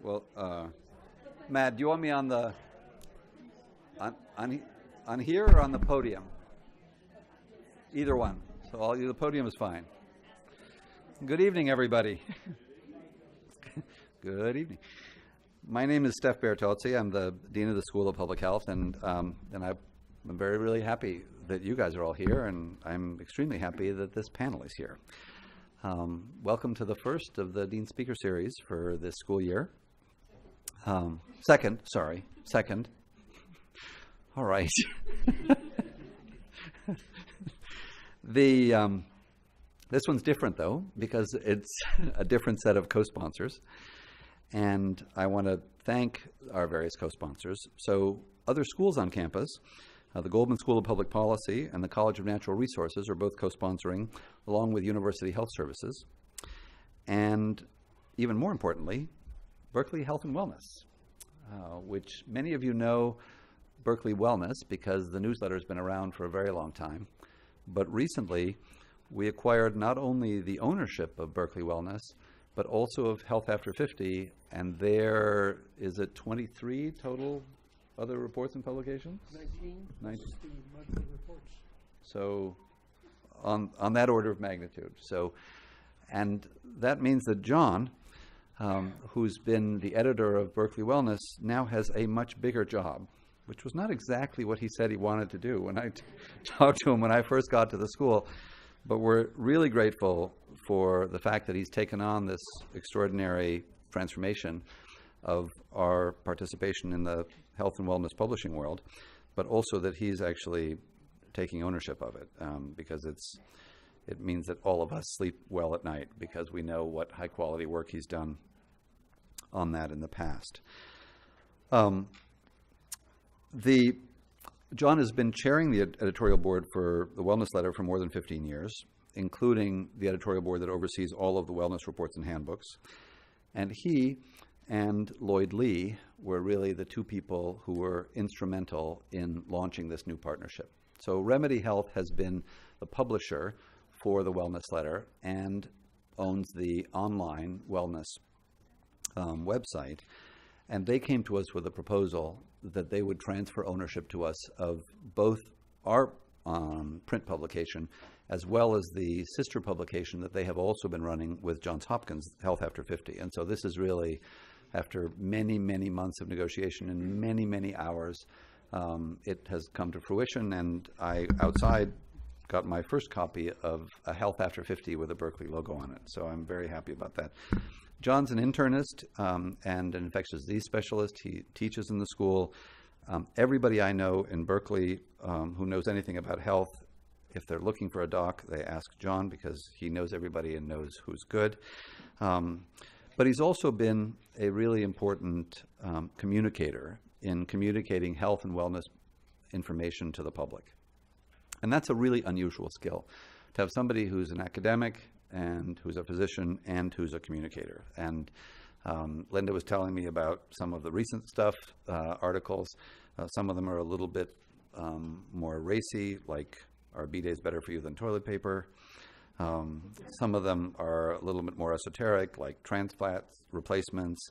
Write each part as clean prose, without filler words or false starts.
Well, Matt, do you want me on the on here or on the podium? Either one. So the podium is fine. Good evening, everybody. Good evening. My name is Steph Bertozzi. I'm the Dean of the School of Public Health, and I'm really happy that you guys are all here, and I'm extremely happy that this panel is here. Welcome to the first of the Dean Speaker Series for this school year. Second. All right. This one's different, though, because it's a different set of co-sponsors. And I want to thank our various co-sponsors. So other schools on campus, the Goldman School of Public Policy and the College of Natural Resources are both co-sponsoring, along with University Health Services. And even more importantly, Berkeley Health and Wellness, which many of you know Berkeley Wellness because the newsletter has been around for a very long time. But recently, we acquired not only the ownership of Berkeley Wellness, but also of Health After 50, and there is it 23 total other reports and publications? 19 monthly reports. So on that order of magnitude. So, and that means that John, who's been the editor of Berkeley Wellness, now has a much bigger job, which was not exactly what he said he wanted to do when I talked to him when I first got to the school. But we're really grateful for the fact that he's taken on this extraordinary transformation of our participation in the health and wellness publishing world, but also that he's actually taking ownership of it, because it means that all of us sleep well at night because we know what high quality work he's done on that in the past. John has been chairing the editorial board for the Wellness Letter for more than 15 years, including the editorial board that oversees all of the wellness reports and handbooks. And he and Lloyd Lee were really the two people who were instrumental in launching this new partnership. So Remedy Health has been the publisher for the Wellness Letter and owns the online wellness website. And they came to us with a proposal that they would transfer ownership to us of both our print publication as well as the sister publication that they have also been running with Johns Hopkins, Health After 50. And so this is really, after many, many months of negotiation and many, many hours, it has come to fruition. And I, outside, got my first copy of a Health After 50 with a Berkeley logo on it. So I'm very happy about that. John's an internist and an infectious disease specialist. He teaches in the school. Everybody I know in Berkeley who knows anything about health, if they're looking for a doc, they ask John because he knows everybody and knows who's good. But he's also been a really important communicator in communicating health and wellness information to the public. And that's a really unusual skill, to have somebody who's an academic and who's a physician and who's a communicator. And Linda was telling me about some of the recent stuff, articles. Some of them are a little bit more racy, like are B-days better for you than toilet paper? Some of them are a little bit more esoteric, like trans fats, replacements,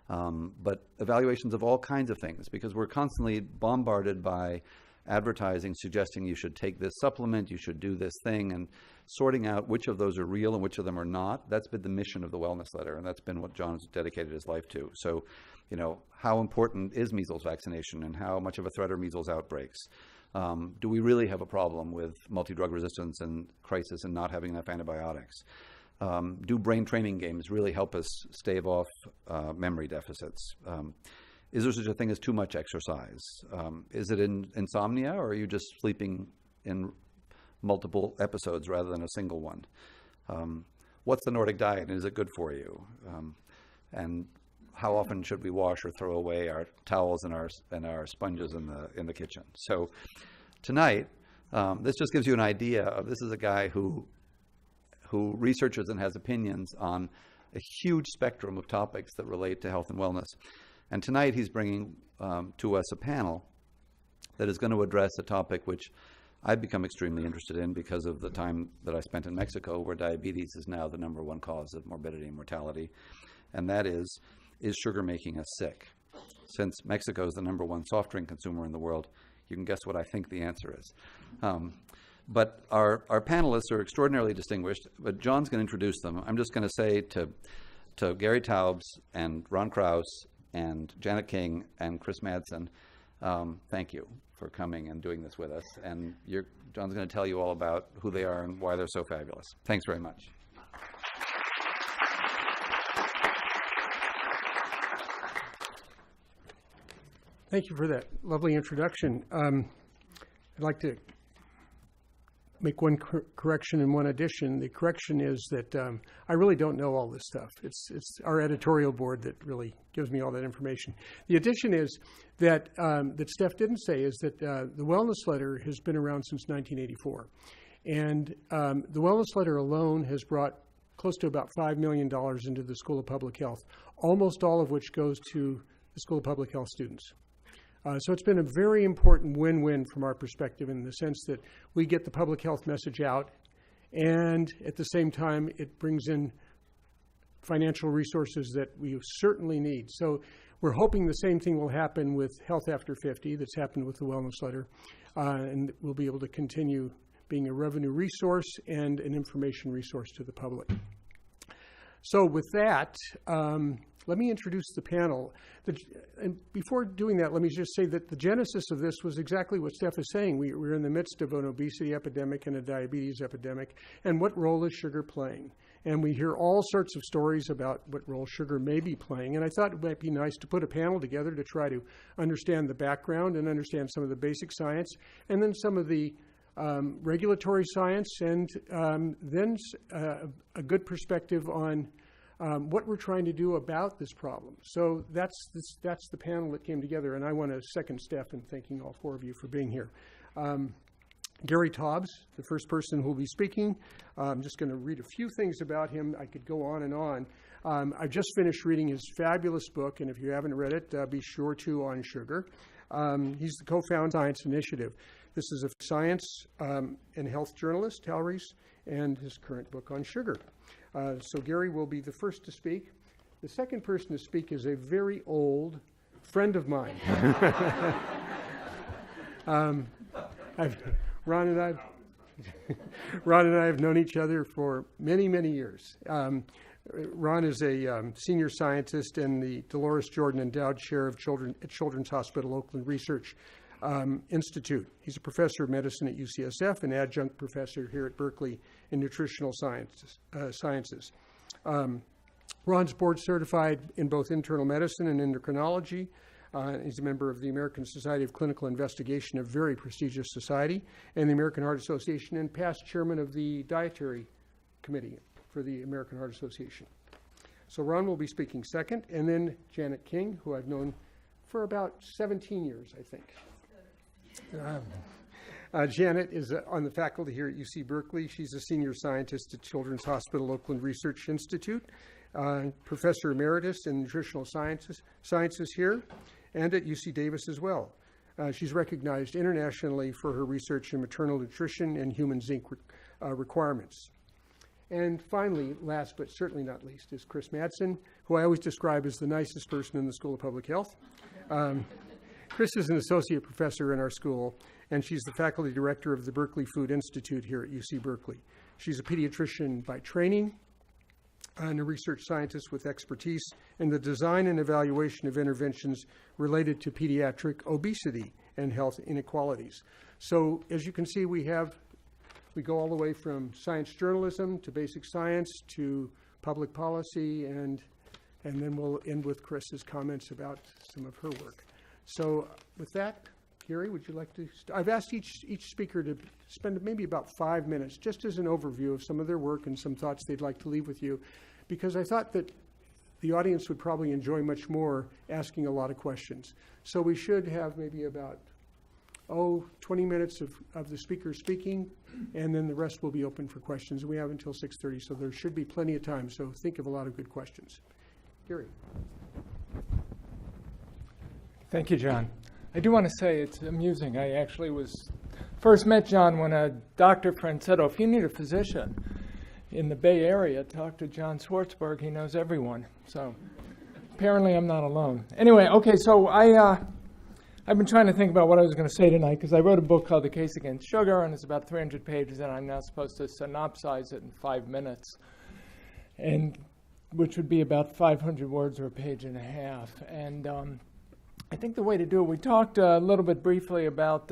but evaluations of all kinds of things, because we're constantly bombarded by advertising suggesting you should take this supplement, you should do this thing, and sorting out which of those are real and which of them are not. That's been the mission of the Wellness Letter, and that's been what John's dedicated his life to. So, you know, how important is measles vaccination, and how much of a threat are measles outbreaks? Do we really have a problem with multi-drug resistance and crisis and not having enough antibiotics? Do brain training games really help us stave off memory deficits? Is there such a thing as too much exercise? Is it insomnia, or are you just sleeping in multiple episodes rather than a single one? What's the Nordic diet, and is it good for you? And how often should we wash or throw away our towels and our sponges in the kitchen? So tonight, this just gives you an idea of, this is a guy who researches and has opinions on a huge spectrum of topics that relate to health and wellness. And tonight he's bringing to us a panel that is going to address a topic which I've become extremely interested in because of the time that I spent in Mexico, where diabetes is now the #1 cause of morbidity and mortality. And that is is sugar making us sick? Since Mexico is the #1 soft drink consumer in the world, you can guess what I think the answer is. But our panelists are extraordinarily distinguished, but John's going to introduce them. I'm just going to say to Gary Taubes and Ron Krause and Janet King and Chris Madsen, thank you for coming and doing this with us. And John's going to tell you all about who they are and why they're so fabulous. Thanks very much. Thank you for that lovely introduction. I'd like to make one correction and one addition. The correction is that I really don't know all this stuff. It's our editorial board that really gives me all that information. The addition is that that Steph didn't say is that the Wellness Letter has been around since 1984. And the Wellness Letter alone has brought close to about $5 million into the School of Public Health, almost all of which goes to the School of Public Health students. So it's been a very important win-win from our perspective in the sense that we get the public health message out, and at the same time it brings in financial resources that we certainly need. So we're hoping the same thing will happen with Health After 50 that's happened with the Wellness Letter, and we'll be able to continue being a revenue resource and an information resource to the public. So with that, let me introduce the panel. And before doing that, let me just say that the genesis of this was exactly what Steph is saying. We're in the midst of an obesity epidemic and a diabetes epidemic, and what role is sugar playing? And we hear all sorts of stories about what role sugar may be playing, and I thought it might be nice to put a panel together to try to understand the background and understand some of the basic science, and then some of the regulatory science, and then a good perspective on what we're trying to do about this problem. So that's the panel that came together, and I want to second Steph in thanking all four of you for being here. Gary Taubes, the first person who will be speaking. I'm just going to read a few things about him. I could go on and on. I just finished reading his fabulous book, and if you haven't read it, be sure to, on sugar. He's the co-founder of Science Initiative. This is a science and health journalist, Talries, and his current book on sugar. So Gary will be the first to speak. The second person to speak is a very old friend of mine. Ron and I have known each other for many, many years. Ron is a senior scientist and the Dolores Jordan Endowed Chair of Children at Children's Hospital Oakland Research Institute. He's a professor of medicine at UCSF and adjunct professor here at Berkeley in nutritional sciences. Ron's board certified in both internal medicine and endocrinology. He's a member of the American Society of Clinical Investigation, a very prestigious society, and the American Heart Association, and past chairman of the dietary committee for the American Heart Association. So Ron will be speaking second, and then Janet King, who I've known for about 17 years, I think. Janet is on the faculty here at UC Berkeley. She's a senior scientist at Children's Hospital Oakland Research Institute, professor emeritus in nutritional sciences here, and at UC Davis as well. She's recognized internationally for her research in maternal nutrition and human zinc requirements. And finally, last but certainly not least, is Chris Madsen, who I always describe as the nicest person in the School of Public Health. Chris is an associate professor in our school, and she's the faculty director of the Berkeley Food Institute here at UC Berkeley. She's a pediatrician by training and a research scientist with expertise in the design and evaluation of interventions related to pediatric obesity and health inequalities. So as you can see, we go all the way from science journalism to basic science to public policy, and then we'll end with Chris's comments about some of her work. So with that, Gary, would you like to? I've asked each speaker to spend maybe about 5 minutes just as an overview of some of their work and some thoughts they'd like to leave with you, because I thought that the audience would probably enjoy much more asking a lot of questions. So we should have maybe about 20 minutes of the speaker speaking, and then the rest will be open for questions. We have until 6:30, so there should be plenty of time, so think of a lot of good questions. Gary. Thank you, John. I do want to say it's amusing. I actually first met John when a doctor friend said, if you need a physician in the Bay Area, talk to John Schwartzberg. He knows everyone. So apparently I'm not alone. Anyway, okay, so I've been trying to think about what I was going to say tonight because I wrote a book called The Case Against Sugar, and it's about 300 pages, and I'm now supposed to synopsize it in 5 minutes, and which would be about 500 words or a page and a half. And I think the way to do it, we talked a little bit briefly about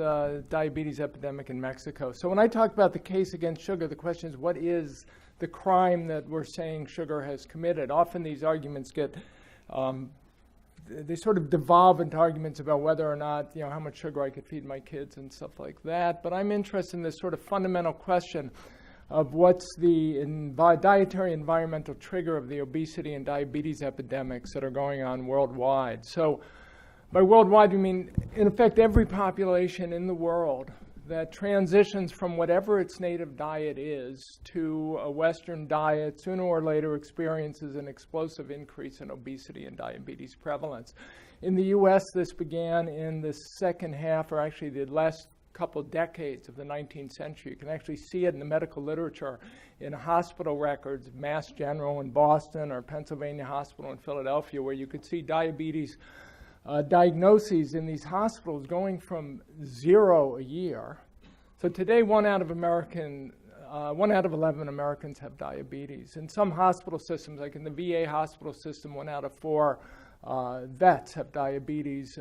diabetes epidemic in Mexico. So when I talk about the case against sugar, the question is, what is the crime that we're saying sugar has committed? Often these arguments get they sort of devolve into arguments about whether or not, how much sugar I could feed my kids and stuff like that. But I'm interested in this sort of fundamental question of what's the dietary environmental trigger of the obesity and diabetes epidemics that are going on worldwide. So by worldwide, we mean, in effect, every population in the world that transitions from whatever its native diet is to a Western diet sooner or later experiences an explosive increase in obesity and diabetes prevalence. In the US, this began in the second half, or actually the last couple decades of the 19th century. You can actually see it in the medical literature in hospital records, Mass General in Boston or Pennsylvania Hospital in Philadelphia, where you could see diabetes diagnoses in these hospitals going from 0 a year. So today, 1 out of 11 Americans have diabetes. In some hospital systems, like in the VA hospital system, 1 out of 4 vets have diabetes.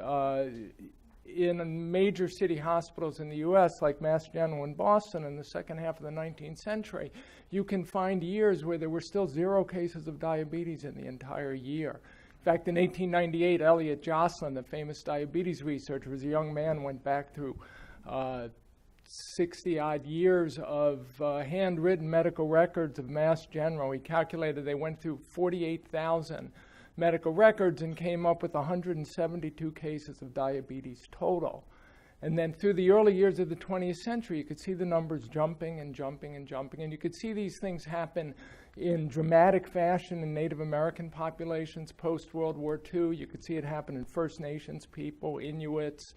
In major city hospitals in the US, like Mass General in Boston in the second half of the 19th century, you can find years where there were still 0 cases of diabetes in the entire year. In fact, in 1898, Elliot Jocelyn, the famous diabetes researcher, was a young man, went back through 60-odd years of handwritten medical records of Mass General. He calculated they went through 48,000 medical records and came up with 172 cases of diabetes total. And then through the early years of the 20th century, you could see the numbers jumping and jumping and jumping. And you could see these things happen in dramatic fashion in Native American populations post-World War II. You could see it happen in First Nations people, Inuits,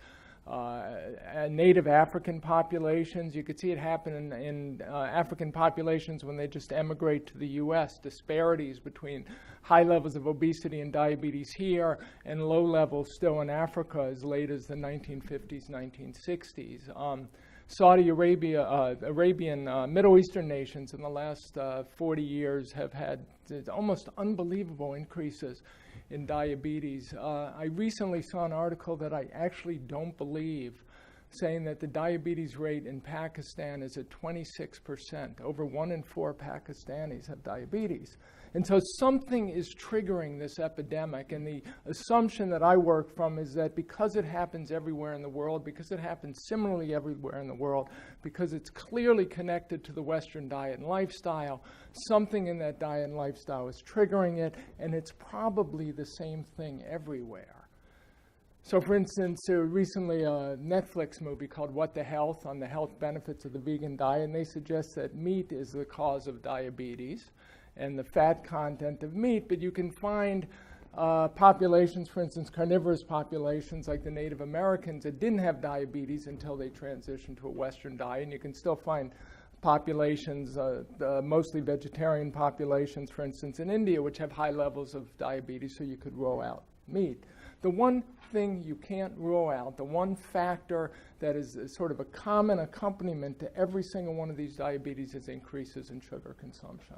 Native African populations. You could see it happen in African populations when they just emigrate to the U.S. Disparities between high levels of obesity and diabetes here and low levels still in Africa as late as the 1950s, 1960s. Saudi Arabia, Arabian, Middle Eastern nations in the last 40 years have had almost unbelievable increases in diabetes. I recently saw an article that I actually don't believe, saying that the diabetes rate in Pakistan is at 26%. Over 1 in 4 Pakistanis have diabetes. And so something is triggering this epidemic, and the assumption that I work from is that because it happens everywhere in the world, because it happens similarly everywhere in the world, because it's clearly connected to the Western diet and lifestyle, something in that diet and lifestyle is triggering it, and it's probably the same thing everywhere. So for instance, recently a Netflix movie called What the Health on the health benefits of the vegan diet, and they suggest that meat is the cause of diabetes and the fat content of meat, but you can find populations, for instance, carnivorous populations like the Native Americans that didn't have diabetes until they transitioned to a Western diet, and you can still find populations, mostly vegetarian populations, for instance, in India, which have high levels of diabetes, so you could rule out meat. The one thing you can't rule out, the one factor that is sort of a common accompaniment to every single one of these diabetes is increases in sugar consumption.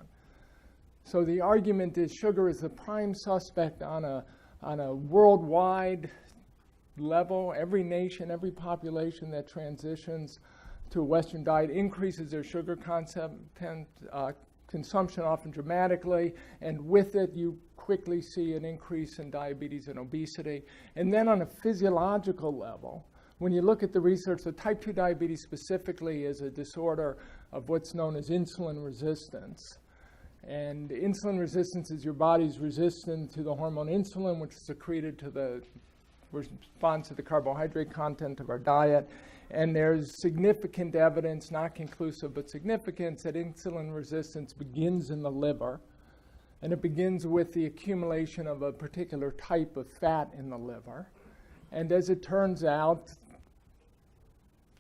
So the argument is sugar is the prime suspect on a worldwide level. Every nation, every population that transitions to a Western diet increases their sugar consumption often dramatically, and with it you quickly see an increase in diabetes and obesity. And then on a physiological level, when you look at the research, so type 2 diabetes specifically is a disorder of what's known as insulin resistance. And insulin resistance is your body's resistance to the hormone insulin, which is secreted to the response to the carbohydrate content of our diet. And there's significant evidence, not conclusive, but significant, that insulin resistance begins in the liver. And it begins with the accumulation of a particular type of fat in the liver. And as it turns out,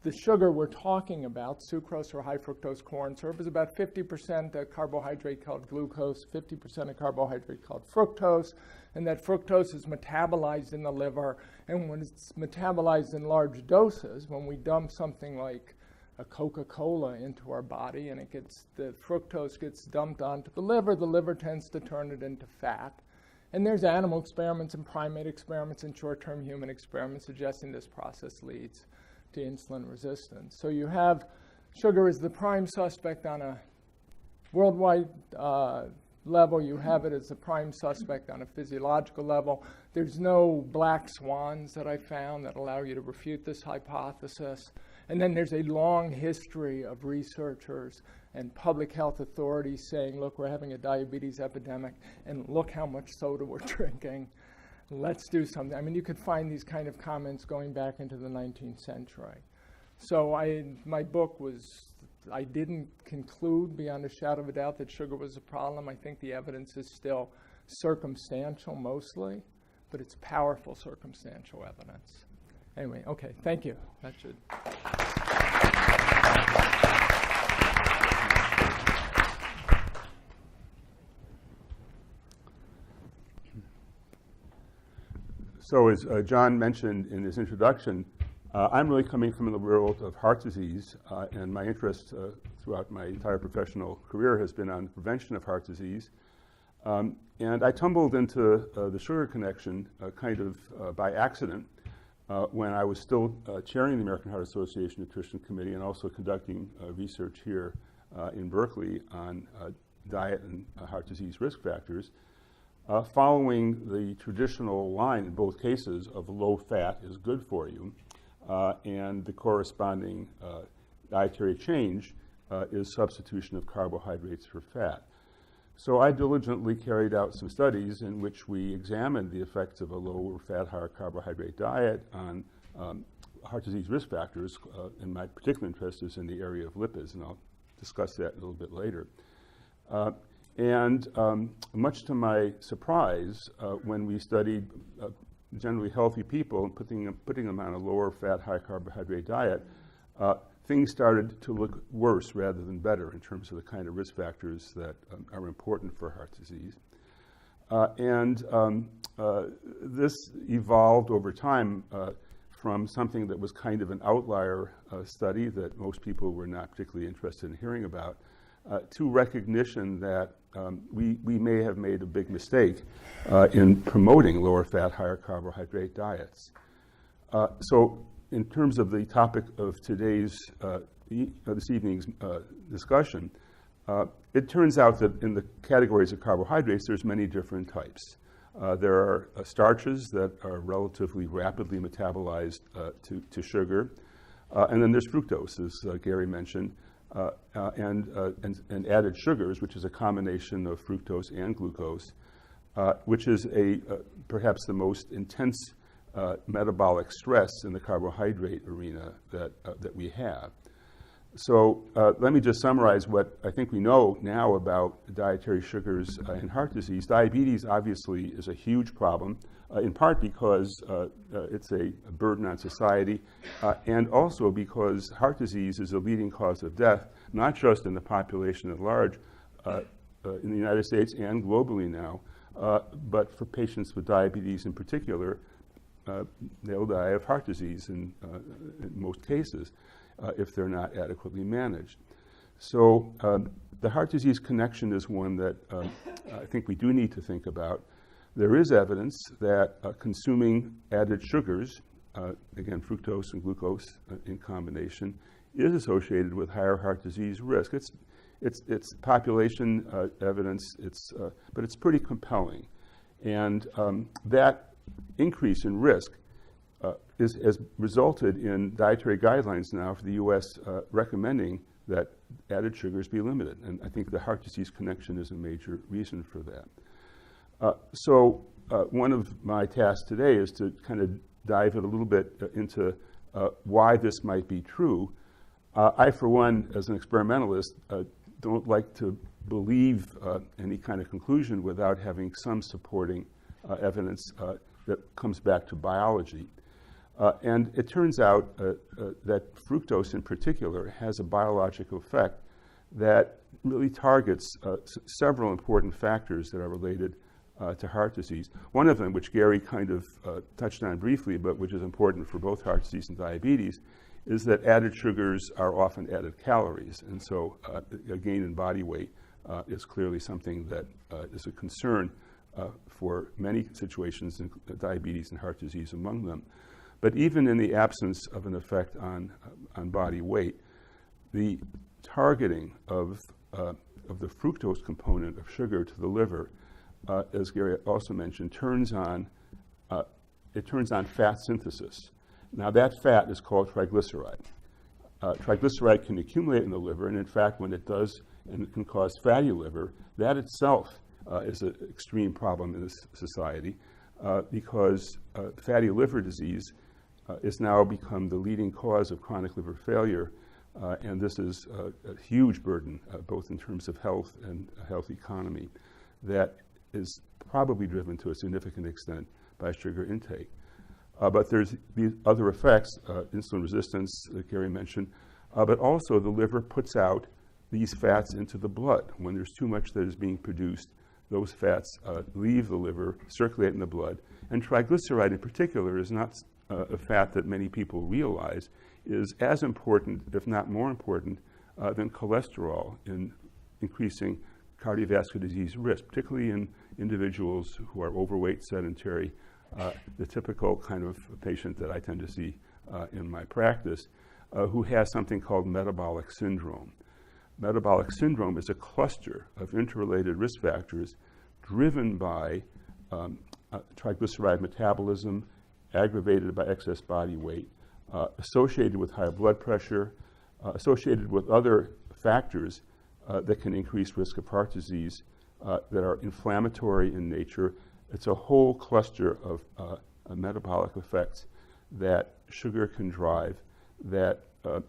the sugar we're talking about, sucrose or high fructose corn syrup, is about 50% a carbohydrate called glucose, 50% a carbohydrate called fructose, and that fructose is metabolized in the liver. And when it's metabolized in large doses, when we dump something like a Coca-Cola into our body and the fructose gets dumped onto the liver tends to turn it into fat. And there's animal experiments and primate experiments and short-term human experiments suggesting this process leads to insulin resistance. So you have sugar as the prime suspect on a worldwide level. You have it as the prime suspect on a physiological level. There's no black swans that I found that allow you to refute this hypothesis. And then there's a long history of researchers and public health authorities saying, look, we're having a diabetes epidemic, and look how much soda we're drinking. Let's do something. I mean, you could find these kind of comments going back into the 19th century. So my book I didn't conclude beyond a shadow of a doubt that sugar was a problem. I think the evidence is still circumstantial mostly, but it's powerful circumstantial evidence. Anyway, okay, thank you. That should. So as John mentioned in his introduction, I'm really coming from the world of heart disease, and my interest throughout my entire professional career has been on prevention of heart disease. And I tumbled into the sugar connection kind of by accident when I was still chairing the American Heart Association Nutrition Committee and also conducting research here in Berkeley on diet and heart disease risk factors. Following the traditional line in both cases of low fat is good for you, and the corresponding dietary change is substitution of carbohydrates for fat. So I diligently carried out some studies in which we examined the effects of a lower fat, higher carbohydrate diet on heart disease risk factors, and my particular interest is in the area of lipids, and I'll discuss that a little bit later. And much to my surprise, when we studied generally healthy people and putting them on a lower fat, high carbohydrate diet, things started to look worse rather than better in terms of the kind of risk factors that are important for heart disease. This evolved over time from something that was kind of an outlier study that most people were not particularly interested in hearing about, to recognition that we may have made a big mistake in promoting lower fat, higher carbohydrate diets. So in terms of the topic of today's, this evening's discussion, it turns out that in the categories of carbohydrates, there's many different types. There are starches that are relatively rapidly metabolized to sugar, and then there's fructose, as Gary mentioned, and added sugars, which is a combination of fructose and glucose, which is perhaps the most intense metabolic stress in the carbohydrate arena that we have. So let me just summarize what I think we know now about dietary sugars in heart disease. Diabetes obviously is a huge problem, in part because it's a burden on society, and also because heart disease is a leading cause of death, not just in the population at large in the United States and globally now, but for patients with diabetes in particular, they'll die of heart disease in most cases if they're not adequately managed. So the heart disease connection is one that I think we do need to think about. There is evidence that consuming added sugars, again fructose and glucose in combination, is associated with higher heart disease risk. It's population evidence, but it's pretty compelling. And that increase in risk has resulted in dietary guidelines now for the U.S. Recommending that added sugars be limited. And I think the heart disease connection is a major reason for that. So one of my tasks today is to kind of dive a little bit into why this might be true. I, for one, as an experimentalist, don't like to believe any kind of conclusion without having some supporting evidence that comes back to biology. And it turns out that fructose in particular has a biological effect that really targets several important factors that are related to heart disease. One of them, which Gary kind of touched on briefly, but which is important for both heart disease and diabetes, is that added sugars are often added calories. And so a gain in body weight is clearly something that is a concern for many situations, in diabetes and heart disease among them. But even in the absence of an effect on body weight, the targeting of the fructose component of sugar to the liver, as Gary also mentioned, turns on fat synthesis. Now that fat is called triglyceride. Triglyceride can accumulate in the liver, and in fact, when it does, and it can cause fatty liver, that itself is an extreme problem in this society because fatty liver disease has now become the leading cause of chronic liver failure, and this is a huge burden, both in terms of health and a health economy, that is probably driven to a significant extent by sugar intake. But there's these other effects, insulin resistance that Gary mentioned, but also the liver puts out these fats into the blood. When there's too much that is being produced, those fats leave the liver, circulate in the blood, and triglyceride in particular is not a fat that many people realize is as important, if not more important, than cholesterol in increasing cardiovascular disease risk, particularly in individuals who are overweight, sedentary, the typical kind of patient that I tend to see in my practice, who has something called metabolic syndrome. Metabolic syndrome is a cluster of interrelated risk factors driven by triglyceride metabolism, aggravated by excess body weight, associated with high blood pressure, associated with other factors that can increase risk of heart disease that are inflammatory in nature. It's a whole cluster of metabolic effects that sugar can drive that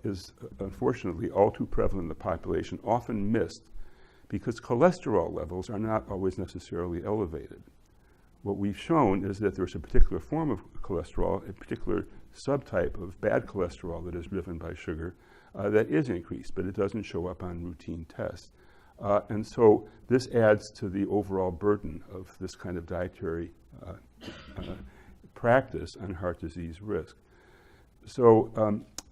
is unfortunately all too prevalent in the population, often missed because cholesterol levels are not always necessarily elevated. What we've shown is that there's a particular form of cholesterol, a particular subtype of bad cholesterol that is driven by sugar that is increased, but it doesn't show up on routine tests. And so this adds to the overall burden of this kind of dietary practice on heart disease risk. So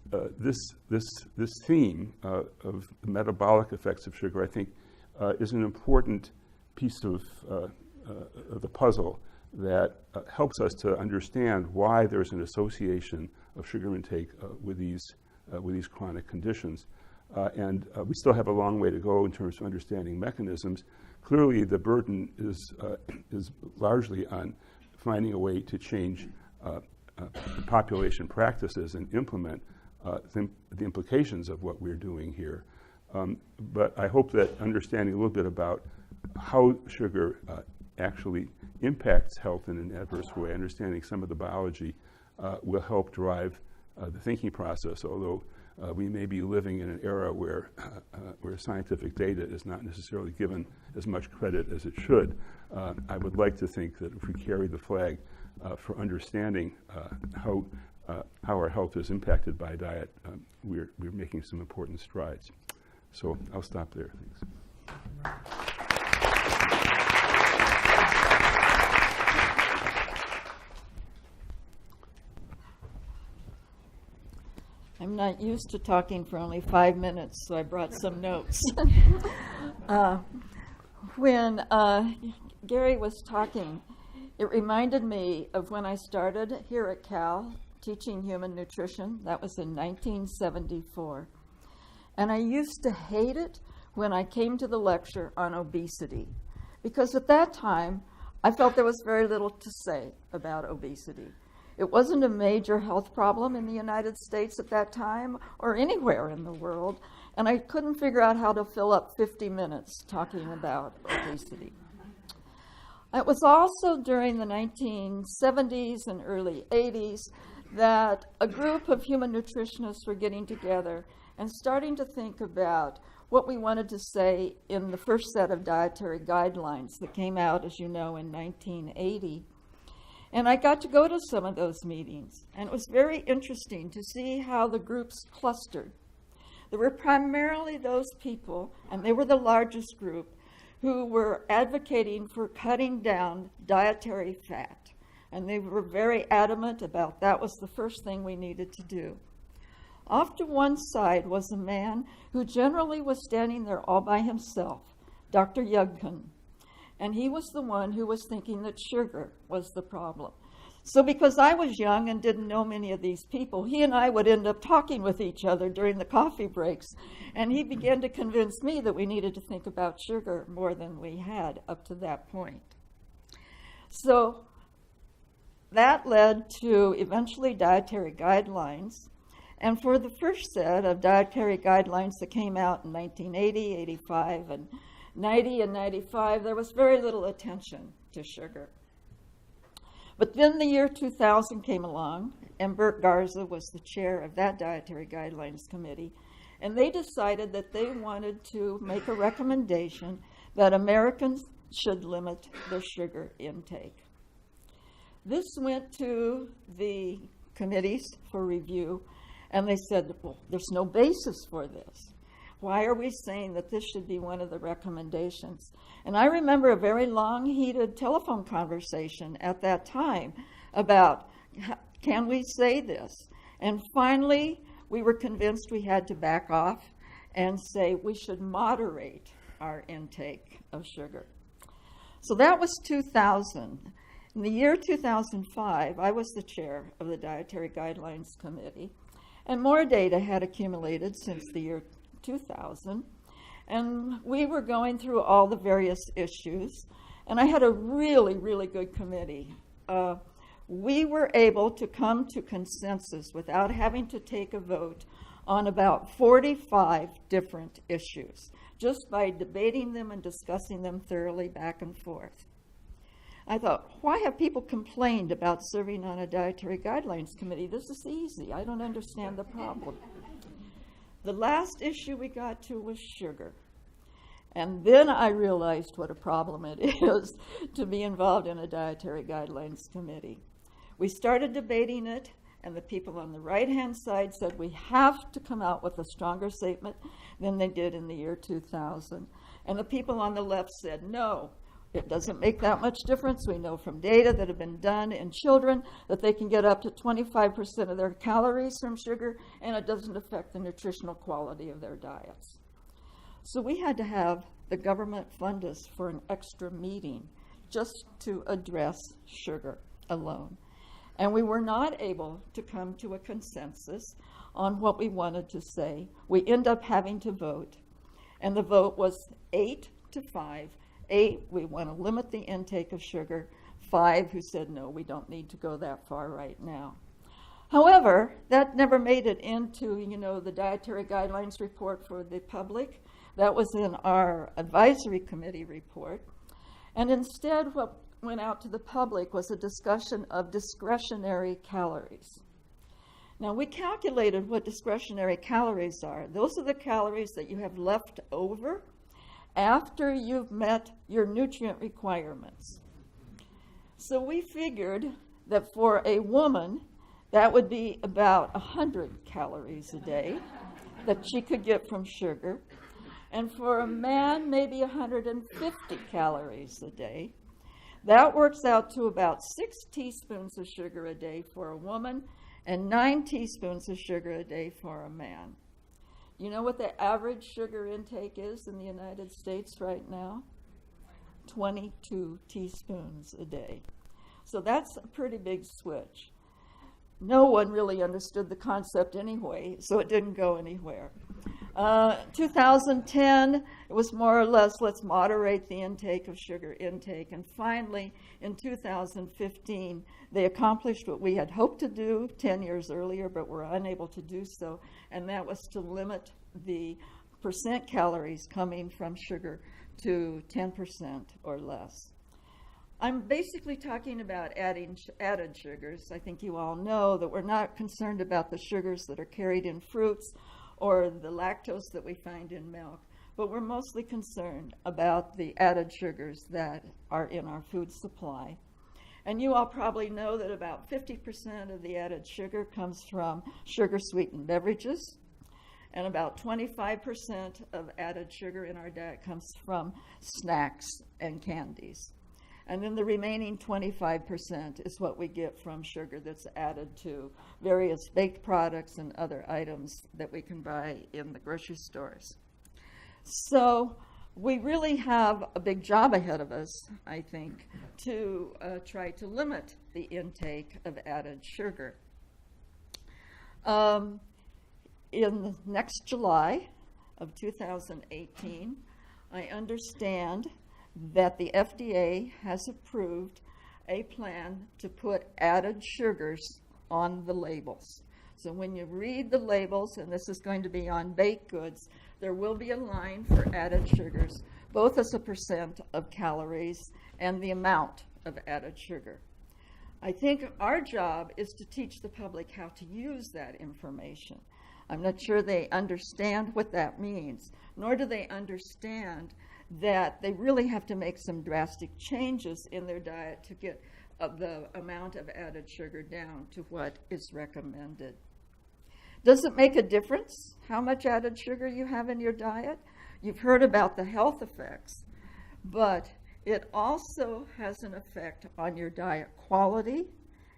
this theme of the metabolic effects of sugar, I think, is an important piece of the puzzle that helps us to understand why there's an association of sugar intake with these chronic conditions. And we still have a long way to go in terms of understanding mechanisms. Clearly, the burden is largely on finding a way to change population practices and implement the implications of what we're doing here. But I hope that understanding a little bit about how sugar actually impacts health in an adverse way, understanding some of the biology, will help drive the thinking process, although we may be living in an era where scientific data is not necessarily given as much credit as it should. I would like to think that if we carry the flag for understanding how our health is impacted by diet, we're making some important strides. So I'll stop there. Thanks. I'm not used to talking for only 5 minutes, so I brought some notes. When Gary was talking, it reminded me of when I started here at Cal teaching human nutrition. That was in 1974. And I used to hate it when I came to the lecture on obesity, because at that time, I felt there was very little to say about obesity. It wasn't a major health problem in the United States at that time or anywhere in the world, and I couldn't figure out how to fill up 50 minutes talking about obesity. It was also during the 1970s and early 80s that a group of human nutritionists were getting together and starting to think about what we wanted to say in the first set of dietary guidelines that came out, as you know, in 1980. And I got to go to some of those meetings, and it was very interesting to see how the groups clustered. There were primarily those people, and they were the largest group, who were advocating for cutting down dietary fat. And they were very adamant about that was the first thing we needed to do. Off to one side was a man who generally was standing there all by himself, Dr. Yudkin. And he was the one who was thinking that sugar was the problem. So because I was young and didn't know many of these people, he and I would end up talking with each other during the coffee breaks. And he began to convince me that we needed to think about sugar more than we had up to that point. So that led to eventually dietary guidelines. And for the first set of dietary guidelines that came out in 1980, 85, and 90 and 95, there was very little attention to sugar. But then the year 2000 came along, and Bert Garza was the chair of that Dietary Guidelines Committee, and they decided that they wanted to make a recommendation that Americans should limit their sugar intake. This went to the committees for review, and they said, well, there's no basis for this. Why are we saying that this should be one of the recommendations? And I remember a very long, heated telephone conversation at that time about, can we say this? And finally, we were convinced we had to back off and say we should moderate our intake of sugar. So that was 2000. In the year 2005, I was the chair of the Dietary Guidelines Committee, and more data had accumulated since the year 2000, and we were going through all the various issues, and I had a really, really good committee. We were able to come to consensus without having to take a vote on about 45 different issues, just by debating them and discussing them thoroughly back and forth. I thought, why have people complained about serving on a Dietary Guidelines Committee? This is easy. I don't understand the problem. The last issue we got to was sugar. And then I realized what a problem it is to be involved in a Dietary Guidelines Committee. We started debating it, and the people on the right-hand side said we have to come out with a stronger statement than they did in the year 2000. And the people on the left said, no, it doesn't make that much difference. We know from data that have been done in children that they can get up to 25% of their calories from sugar, and it doesn't affect the nutritional quality of their diets. So we had to have the government fund us for an extra meeting just to address sugar alone. And we were not able to come to a consensus on what we wanted to say. We ended up having to vote, and the vote was 8-5. 8, we want to limit the intake of sugar. 5, who said, no, we don't need to go that far right now. However, that never made it into, the Dietary Guidelines report for the public. That was in our advisory committee report. And instead, what went out to the public was a discussion of discretionary calories. Now, we calculated what discretionary calories are. Those are the calories that you have left over after you've met your nutrient requirements. So we figured that for a woman, that would be about 100 calories a day that she could get from sugar. And for a man, maybe 150 calories a day. That works out to about 6 teaspoons of sugar a day for a woman and 9 teaspoons of sugar a day for a man. You know what the average sugar intake is in the United States right now? 22 teaspoons a day. So that's a pretty big switch. No one really understood the concept anyway, so it didn't go anywhere. 2010, it was more or less, let's moderate the intake of sugar intake. And finally, in 2015, they accomplished what we had hoped to do 10 years earlier, but were unable to do so, and that was to limit the percent calories coming from sugar to 10% or less. I'm basically talking about added sugars. I think you all know that we're not concerned about the sugars that are carried in fruits or the lactose that we find in milk, but we're mostly concerned about the added sugars that are in our food supply. And you all probably know that about 50% of the added sugar comes from sugar-sweetened beverages, and about 25% of added sugar in our diet comes from snacks and candies. And then the remaining 25% is what we get from sugar that's added to various baked products and other items that we can buy in the grocery stores. So we really have a big job ahead of us, I think, to try to limit the intake of added sugar. In the next July of 2018, I understand that the FDA has approved a plan to put added sugars on the labels. So when you read the labels, and this is going to be on baked goods, there will be a line for added sugars, both as a percent of calories and the amount of added sugar. I think our job is to teach the public how to use that information. I'm not sure they understand what that means, nor do they understand that they really have to make some drastic changes in their diet to get the amount of added sugar down to what is recommended. Does it make a difference how much added sugar you have in your diet? You've heard about the health effects, but it also has an effect on your diet quality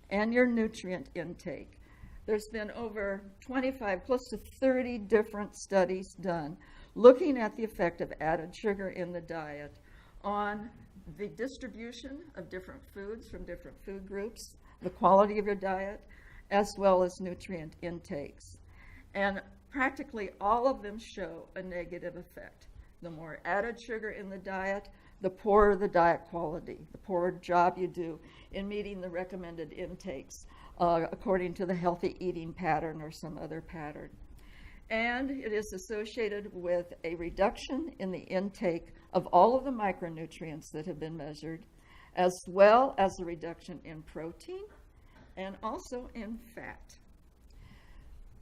and your nutrient intake. There's been over 25, close to 30 different studies done looking at the effect of added sugar in the diet on the distribution of different foods from different food groups, the quality of your diet, as well as nutrient intakes. And practically all of them show a negative effect. The more added sugar in the diet, the poorer the diet quality, the poorer job you do in meeting the recommended intakes according to the healthy eating pattern or some other pattern. And it is associated with a reduction in the intake of all of the micronutrients that have been measured, as well as a reduction in protein and also in fat.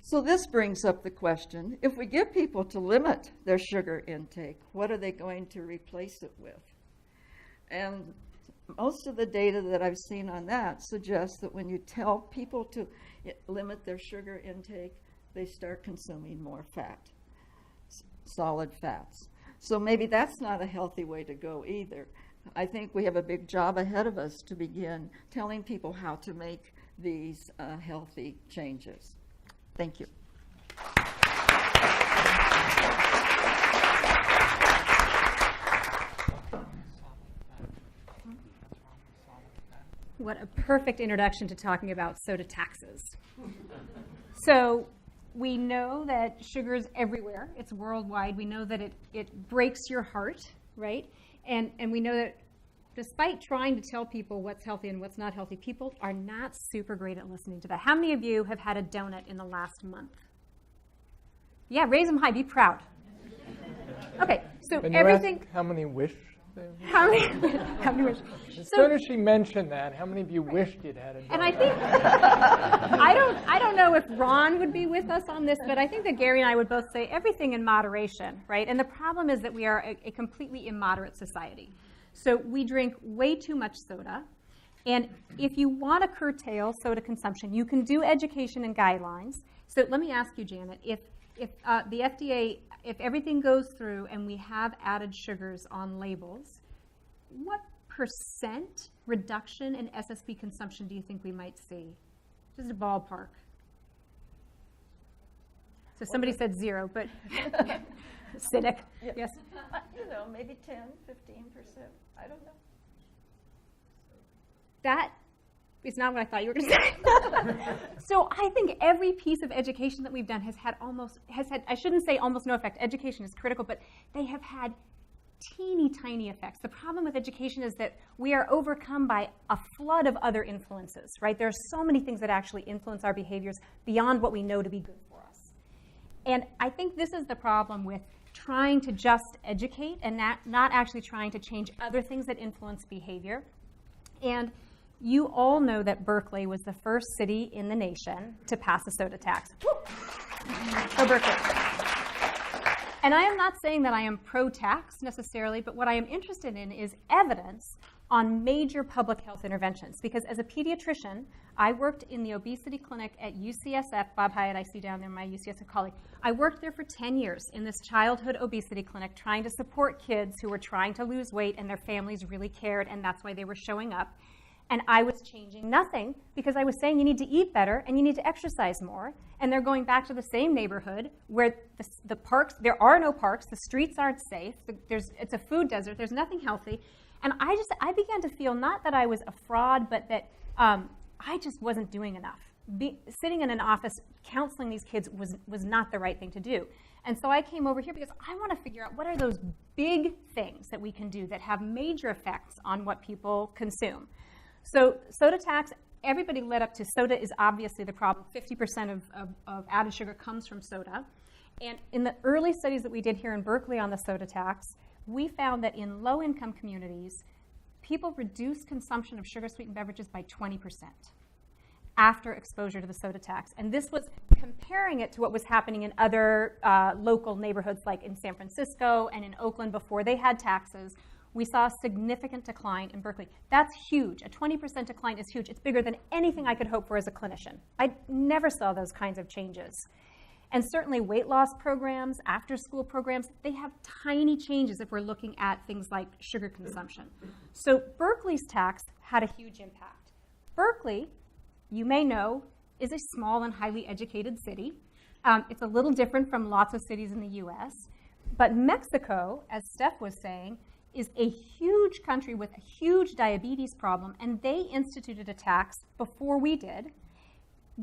So this brings up the question, if we get people to limit their sugar intake, what are they going to replace it with? And most of the data that I've seen on that suggests that when you tell people to limit their sugar intake, they start consuming more fat, solid fats. So maybe that's not a healthy way to go either. I think we have a big job ahead of us to begin telling people how to make these healthy changes. Thank you. What a perfect introduction to talking about soda taxes. So we know that sugar is everywhere. It's worldwide. We know that it breaks your heart, right? And we know that despite trying to tell people what's healthy and what's not healthy, people are not super great at listening to that. How many of you have had a donut in the last month? Yeah, raise them high. Be proud. Okay, so And everything. How many wish? How many wish? As soon as she mentioned that, how many of you wished you'd had a donut? And I think I don't know if Ron would be with us on this, but I think that Gary and I would both say everything in moderation, right? And the problem is that we are a completely immoderate society. So we drink way too much soda. And if you want to curtail soda consumption, you can do education and guidelines. So let me ask you, Janet, if the FDA, if everything goes through and we have added sugars on labels, what percent reduction in SSB consumption do you think we might see? Just a ballpark. So somebody said 0, but cynic, Yeah. yes? Maybe 10, 15%. I don't know. That is not what I thought you were going to say. So I think every piece of education that we've done has had, I shouldn't say almost no effect. Education is critical, but they have had teeny tiny effects. The problem with education is that we are overcome by a flood of other influences, right? There are so many things that actually influence our behaviors beyond what we know to be good for us. And I think this is the problem with trying to just educate and not actually trying to change other things that influence behavior. And you all know that Berkeley was the first city in the nation to pass a soda tax. So Berkeley. And I am not saying that I am pro-tax necessarily, but what I am interested in is evidence on major public health interventions. Because as a pediatrician, I worked in the obesity clinic at UCSF. Bob Hyatt, I see down there, my UCSF colleague. I worked there for 10 years in this childhood obesity clinic, trying to support kids who were trying to lose weight, and their families really cared, and that's why they were showing up. And I was changing nothing, because I was saying you need to eat better and you need to exercise more. And they're going back to the same neighborhood where the parks, there are no parks, the streets aren't safe, it's a food desert, there's nothing healthy. And I began to feel not that I was a fraud, but that I just wasn't doing enough. Sitting in an office counseling these kids was not the right thing to do. And so I came over here because I want to figure out what are those big things that we can do that have major effects on what people consume. So soda tax, everybody led up to soda is obviously the problem. 50% of added sugar comes from soda. And in the early studies that we did here in Berkeley on the soda tax, we found that in low-income communities, people reduced consumption of sugar-sweetened beverages by 20% after exposure to the soda tax. And this was comparing it to what was happening in other local neighborhoods, like in San Francisco and in Oakland before they had taxes. We saw a significant decline in Berkeley. That's huge. A 20% decline is huge. It's bigger than anything I could hope for as a clinician. I never saw those kinds of changes. And certainly weight loss programs, after-school programs, they have tiny changes if we're looking at things like sugar consumption. So Berkeley's tax had a huge impact. Berkeley, you may know, is a small and highly educated city. It's a little different from lots of cities in the US. But Mexico, as Steph was saying, is a huge country with a huge diabetes problem, and they instituted a tax before we did.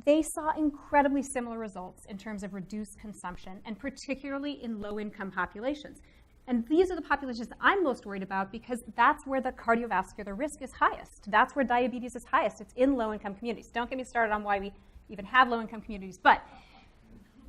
They saw incredibly similar results in terms of reduced consumption, and particularly in low-income populations. And these are the populations that I'm most worried about, because that's where the cardiovascular risk is highest. That's where diabetes is highest. It's in low-income communities. Don't get me started on why we even have low-income communities. But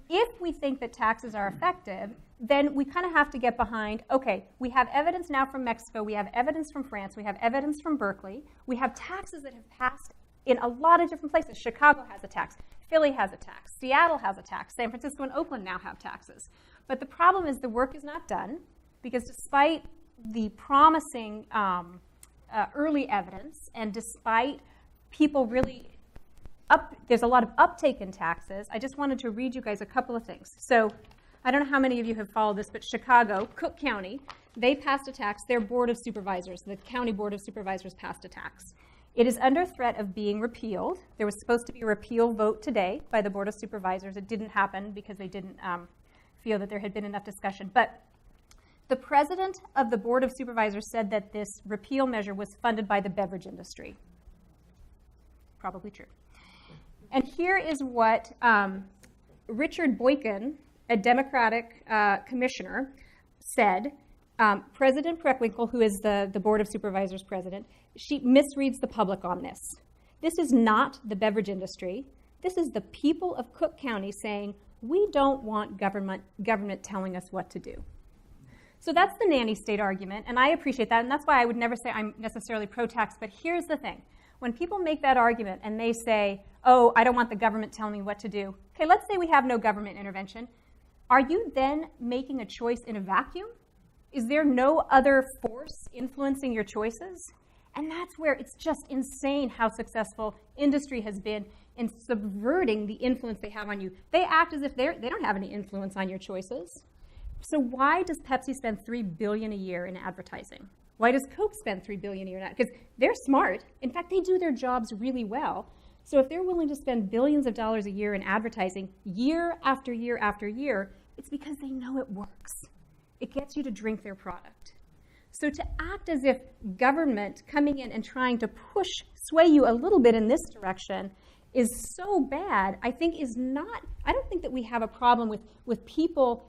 if we think that taxes are effective, then we kind of have to get behind, okay, we have evidence now from Mexico, we have evidence from France, we have evidence from Berkeley, we have taxes that have passed in a lot of different places. Chicago has a tax, Philly has a tax, Seattle has a tax, San Francisco and Oakland now have taxes. But the problem is the work is not done, because despite the promising early evidence, and despite people really, there's a lot of uptake in taxes, I just wanted to read you guys a couple of things. So I don't know how many of you have followed this, but Chicago, Cook County, they passed a tax. Their board of supervisors, the county board of supervisors, passed a tax. It is under threat of being repealed. There was supposed to be a repeal vote today by the board of supervisors. It didn't happen because they didn't feel that there had been enough discussion. But the president of the board of supervisors said that this repeal measure was funded by the beverage industry. Probably true. And here is what Richard Boykin, a Democratic commissioner, said. President Preckwinkle, who is the Board of Supervisors president, she misreads the public on this. This is not the beverage industry. This is the people of Cook County saying, we don't want government telling us what to do. So that's the nanny state argument, and I appreciate that, and that's why I would never say I'm necessarily pro-tax, but here's the thing. When people make that argument and they say, oh, I don't want the government telling me what to do. Okay, let's say we have no government intervention. Are you then making a choice in a vacuum? Is there no other force influencing your choices? And that's where it's just insane how successful industry has been in subverting the influence they have on you. They act as if they don't have any influence on your choices. So why does Pepsi spend $3 billion a year in advertising? Why does Coke spend $3 billion a year? Because they're smart. In fact, they do their jobs really well. So if they're willing to spend billions of dollars a year in advertising, year after year after year, it's because they know it works. It gets you to drink their product. So to act as if government coming in and trying to sway you a little bit in this direction is so bad, I think is not, I don't think that we have a problem with people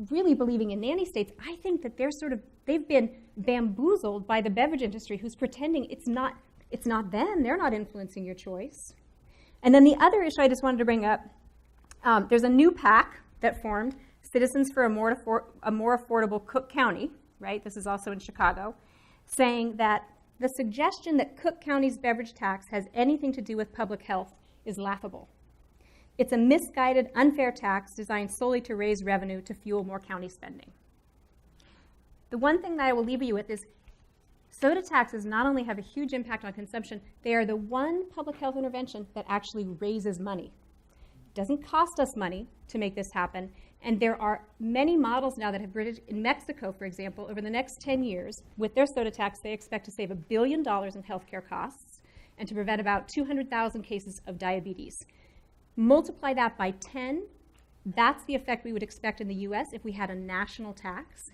really believing in nanny states. I think that they've been bamboozled by the beverage industry, who's pretending it's not them, they're not influencing your choice. And then the other issue I just wanted to bring up, there's a new PAC that formed, Citizens for a More Affordable Cook County, right? This is also in Chicago, saying that the suggestion that Cook County's beverage tax has anything to do with public health is laughable. It's a misguided, unfair tax designed solely to raise revenue to fuel more county spending. The one thing that I will leave you with is Soda taxes not only have a huge impact on consumption, they are the one public health intervention that actually raises money. It doesn't cost us money to make this happen, and there are many models now that have been in Mexico, for example, over the next 10 years. With their soda tax, they expect to save $1 billion in healthcare costs and to prevent about 200,000 cases of diabetes. Multiply that by 10, that's the effect we would expect in the US if we had a national tax.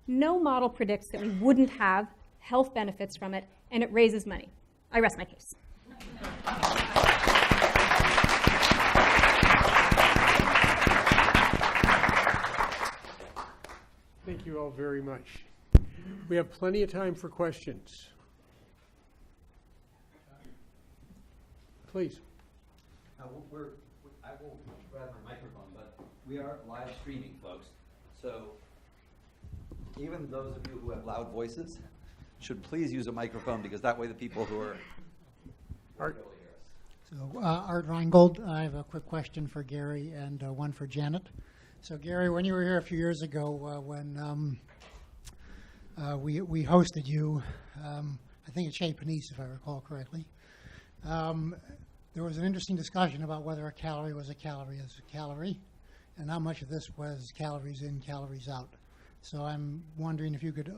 No model predicts that we wouldn't have health benefits from it, and it raises money. I rest my case. Thank you all very much. We have plenty of time for questions. Please. I won't grab my microphone, but we are live streaming, folks. So even those of you who have loud voices should please use a microphone, because that way the people who are Art. will hear us. So, Art Reingold, I have a quick question for Gary and one for Janet. So, Gary, when you were here a few years ago, when we hosted you, I think at Chez Panisse, if I recall correctly, there was an interesting discussion about whether a calorie was a calorie as a calorie, and how much of this was calories in, calories out. So I'm wondering if you could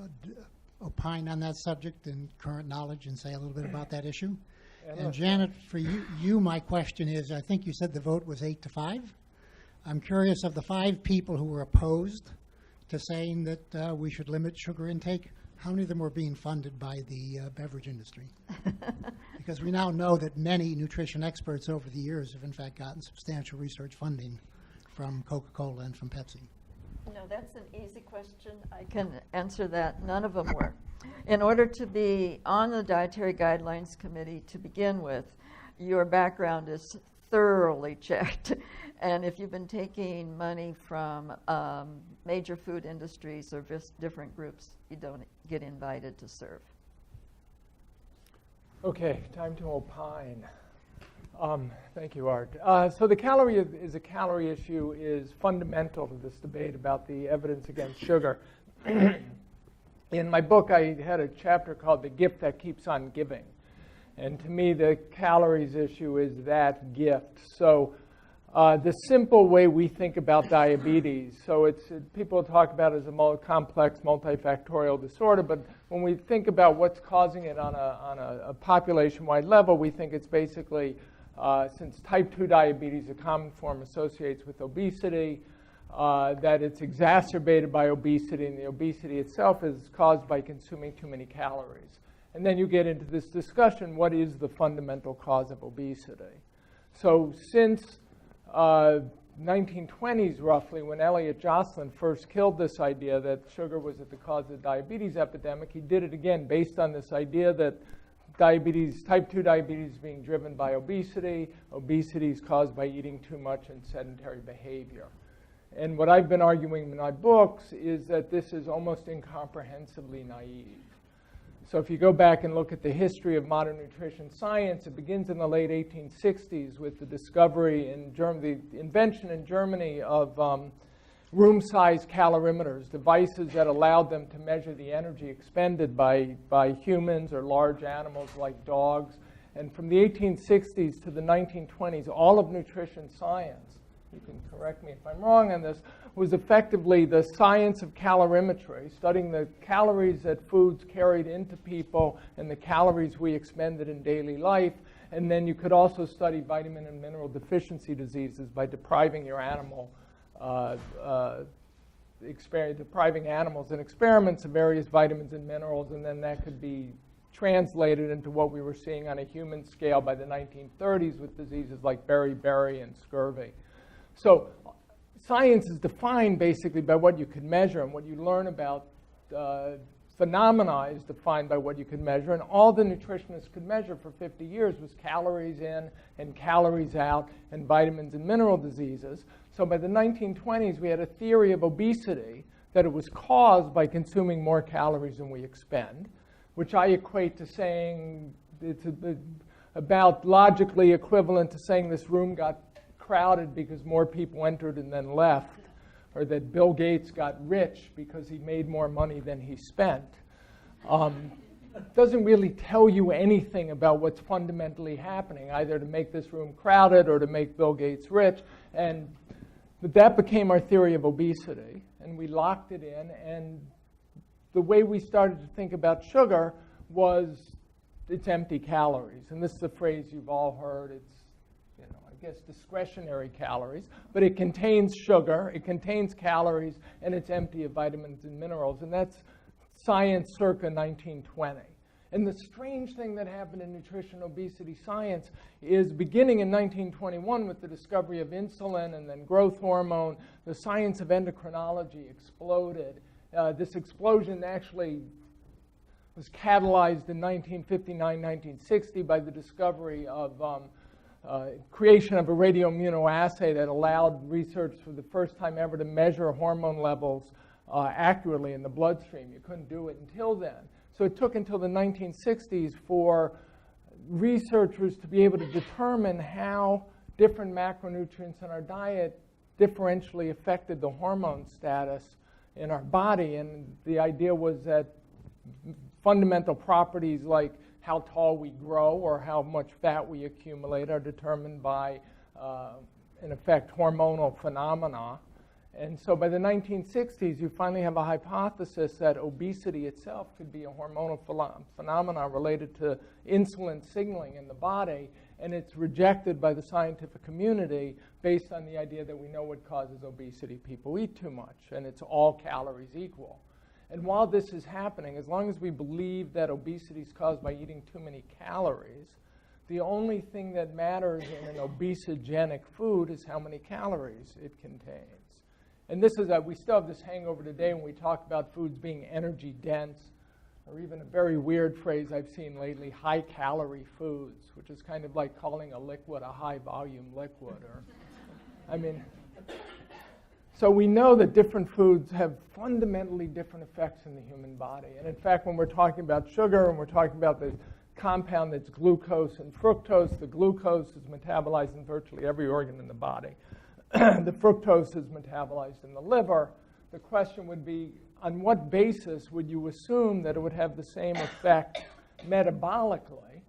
opine on that subject and current knowledge and say a little bit about that issue. And Janet, for you, my question is, I think you said the vote was 8-5. I'm curious, of the 5 people who were opposed to saying that we should limit sugar intake, how many of them were being funded by the beverage industry? Because we now know that many nutrition experts over the years have in fact gotten substantial research funding from Coca-Cola and from Pepsi. No, that's an easy question. I can answer that. None of them were. In order to be on the Dietary Guidelines Committee to begin with, your background is thoroughly checked. And if you've been taking money from major food industries or different groups, you don't get invited to serve. Okay, time to opine. Thank you, Art. So the calorie is a calorie issue is fundamental to this debate about the evidence against sugar. In my book, I had a chapter called The Gift That Keeps on Giving. And to me, the calories issue is that gift. So the simple way we think about diabetes, so people talk about it as a complex multifactorial disorder, but when we think about what's causing it on a population-wide level, we think it's basically, since type 2 diabetes, a common form, associates with obesity, that it's exacerbated by obesity, and the obesity itself is caused by consuming too many calories. And then you get into this discussion, what is the fundamental cause of obesity? So since 1920s, roughly, when Elliot Jocelyn first killed this idea that sugar was at the cause of the diabetes epidemic, he did it again based on this idea that diabetes, type 2 diabetes is being driven by obesity. Obesity is caused by eating too much and sedentary behavior. And what I've been arguing in my books is that this is almost incomprehensibly naive. So if you go back and look at the history of modern nutrition science, it begins in the late 1860s with the discovery in Germany, the invention in Germany of room-sized calorimeters, devices that allowed them to measure the energy expended by humans or large animals like dogs. And from the 1860s to the 1920s, all of nutrition science, you can correct me if I'm wrong on this, was effectively the science of calorimetry, studying the calories that foods carried into people and the calories we expended in daily life. And then you could also study vitamin and mineral deficiency diseases by depriving your animal, depriving animals in experiments of various vitamins and minerals, and then that could be translated into what we were seeing on a human scale by the 1930s with diseases like beriberi and scurvy. So science is defined basically by what you can measure, and what you learn about phenomena is defined by what you can measure. And all the nutritionists could measure for 50 years was calories in and calories out and vitamins and mineral diseases. So by the 1920s, we had a theory of obesity that it was caused by consuming more calories than we expend, which I equate to saying it's about logically equivalent to saying this room got crowded because more people entered and then left, or that Bill Gates got rich because he made more money than he spent. doesn't really tell you anything about what's fundamentally happening, either to make this room crowded or to make Bill Gates rich. And that became our theory of obesity, and we locked it in. And the way we started to think about sugar was it's empty calories. And this is a phrase you've all heard. It's, I guess, discretionary calories, but it contains sugar, it contains calories, and it's empty of vitamins and minerals. And that's science circa 1920. And the strange thing that happened in nutrition obesity science is beginning in 1921 with the discovery of insulin and then growth hormone, the science of endocrinology exploded. This explosion actually was catalyzed in 1959, 1960 by the discovery of creation of a radioimmunoassay that allowed research for the first time ever to measure hormone levels accurately in the bloodstream. You couldn't do it until then. So it took until the 1960s for researchers to be able to determine how different macronutrients in our diet differentially affected the hormone status in our body. And the idea was that fundamental properties like how tall we grow or how much fat we accumulate are determined by, in effect, hormonal phenomena. And so by the 1960s, you finally have a hypothesis that obesity itself could be a hormonal phenomena related to insulin signaling in the body, and it's rejected by the scientific community based on the idea that we know what causes obesity. People eat too much, and it's all calories equal. And while this is happening, as long as we believe that obesity is caused by eating too many calories, the only thing that matters in an obesogenic food is how many calories it contains. And this is we still have this hangover today when we talk about foods being energy dense, or even a very weird phrase I've seen lately, high calorie foods, which is kind of like calling a liquid a high volume liquid. Or, I mean, so we know that different foods have fundamentally different effects in the human body. And in fact, when we're talking about sugar and we're talking about the compound that's glucose and fructose, the glucose is metabolized in virtually every organ in the body. The fructose is metabolized in the liver. The question would be, on what basis would you assume that it would have the same effect metabolically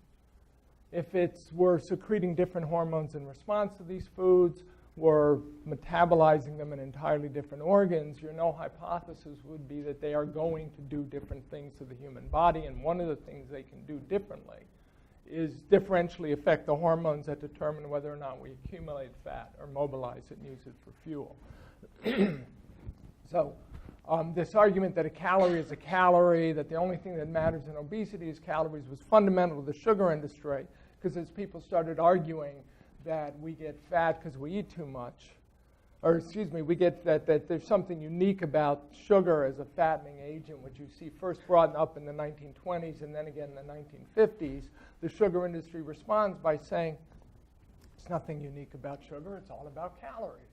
if we're secreting different hormones in response to these foods, we're metabolizing them in entirely different organs? Your null hypothesis would be that they are going to do different things to the human body, and one of the things they can do differently is differentially affect the hormones that determine whether or not we accumulate fat or mobilize it and use it for fuel. So this argument that a calorie is a calorie, that the only thing that matters in obesity is calories, was fundamental to the sugar industry, because as people started arguing that we get fat because we eat too much, or excuse me, we get that there's something unique about sugar as a fattening agent, which you see first brought up in the 1920s and then again in the 1950s. The sugar industry responds by saying, it's nothing unique about sugar, it's all about calories.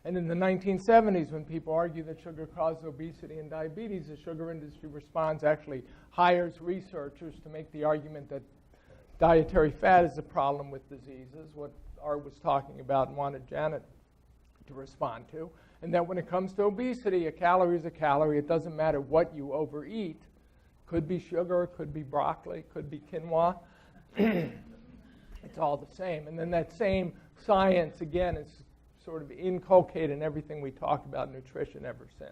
And in the 1970s, when people argue that sugar causes obesity and diabetes, the sugar industry responds, actually hires researchers to make the argument that dietary fat is a problem with diseases, what Art was talking about and wanted Janet to respond to. And that when it comes to obesity, a calorie is a calorie. It doesn't matter what you overeat. Could be sugar, could be broccoli, could be quinoa. It's all the same. And then that same science, again, is sort of inculcated in everything we talk about nutrition ever since.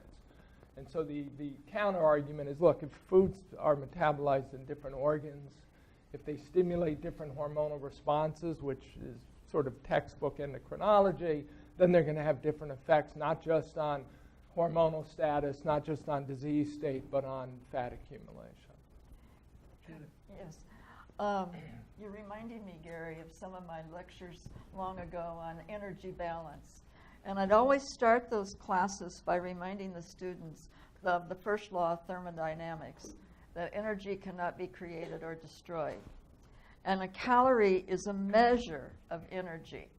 And so the counter-argument is, look, if foods are metabolized in different organs, if they stimulate different hormonal responses, which is sort of textbook endocrinology, then they're going to have different effects, not just on hormonal status, not just on disease state, but on fat accumulation. Yes. You're reminding me, Gary, of some of my lectures long ago on energy balance. And I'd always start those classes by reminding the students of the first law of thermodynamics, that energy cannot be created or destroyed. And a calorie is a measure of energy.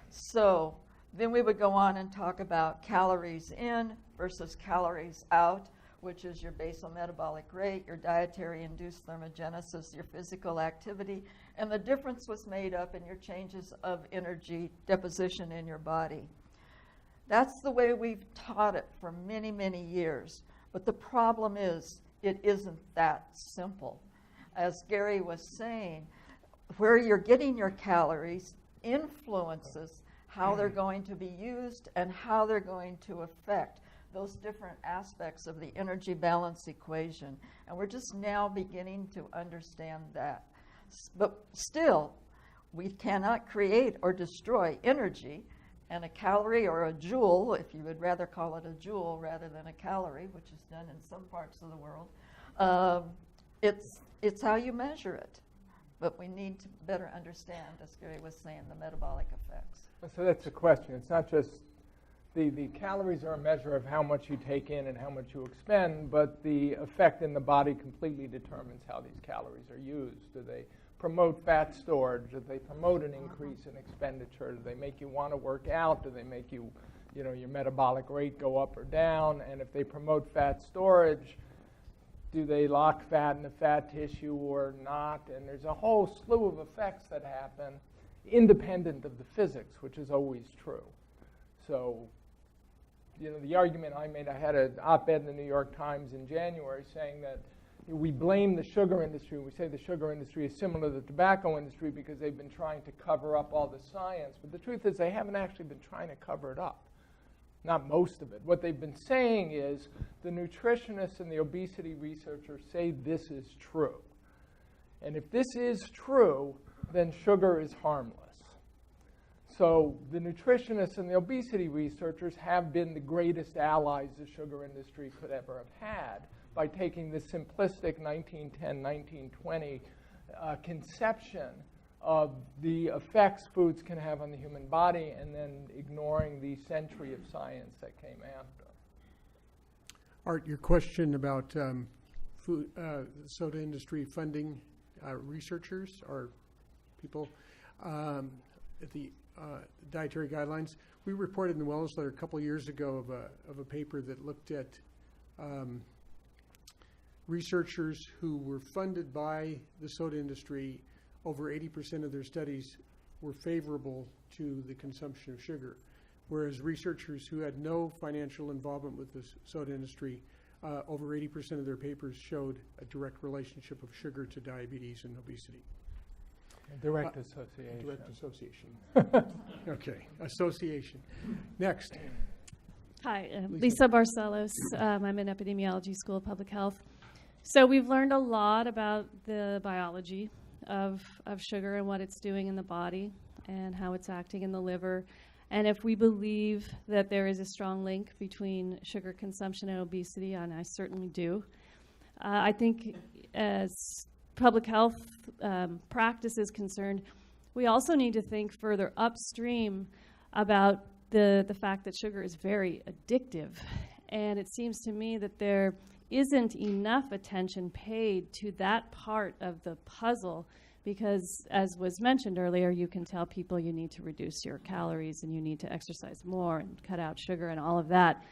So then we would go on and talk about calories in versus calories out, which is your basal metabolic rate, your dietary induced thermogenesis, your physical activity, and the difference was made up in your changes of energy deposition in your body. That's the way we've taught it for many, many years. But the problem is, it isn't that simple. as Gary was saying, where you're getting your calories influences how they're going to be used and how they're going to affect those different aspects of the energy balance equation. And we're just now beginning to understand that. But still, we cannot create or destroy energy, and a calorie or a joule, if you would rather call it a joule rather than a calorie, which is done in some parts of the world, it's how you measure it. But we need to better understand, as Gary was saying, the metabolic effects. So that's the question. It's not just the calories are a measure of how much you take in and how much you expend, but the effect in the body completely determines how these calories are used. Do they promote fat storage? Do they promote an increase in expenditure? Do they make you want to work out? Do they make you, your metabolic rate go up or down? And if they promote fat storage, do they lock fat in the fat tissue or not? And there's a whole slew of effects that happen independent of the physics, which is always true. So, the argument I made, I had an op-ed in the New York Times in January saying that we blame the sugar industry. We say the sugar industry is similar to the tobacco industry because they've been trying to cover up all the science. But the truth is they haven't actually been trying to cover it up. Not most of it. What they've been saying is the nutritionists and the obesity researchers say this is true. And if this is true, then sugar is harmless. So the nutritionists and the obesity researchers have been the greatest allies the sugar industry could ever have had by taking this simplistic 1910, 1920 conception of the effects foods can have on the human body and then ignoring the century of science that came after. Art, your question about food, soda industry funding researchers or people at the dietary guidelines. We reported in the Wellness Letter a couple years ago of a paper that looked at researchers who were funded by the soda industry. Over 80% of their studies were favorable to the consumption of sugar, whereas researchers who had no financial involvement with the soda industry, over 80% of their papers showed a direct relationship of sugar to diabetes and obesity. Direct association. Direct association. Okay, association. Next. Hi, Lisa Barcelos. I'm in Epidemiology, School of Public Health. So we've learned a lot about the biology of sugar and what it's doing in the body and how it's acting in the liver. And if we believe that there is a strong link between sugar consumption and obesity, and I certainly do, I think as public health practice is concerned, we also need to think further upstream about the fact that sugar is very addictive. And it seems to me that there isn't enough attention paid to that part of the puzzle because, as was mentioned earlier, you can tell people you need to reduce your calories and you need to exercise more and cut out sugar and all of that.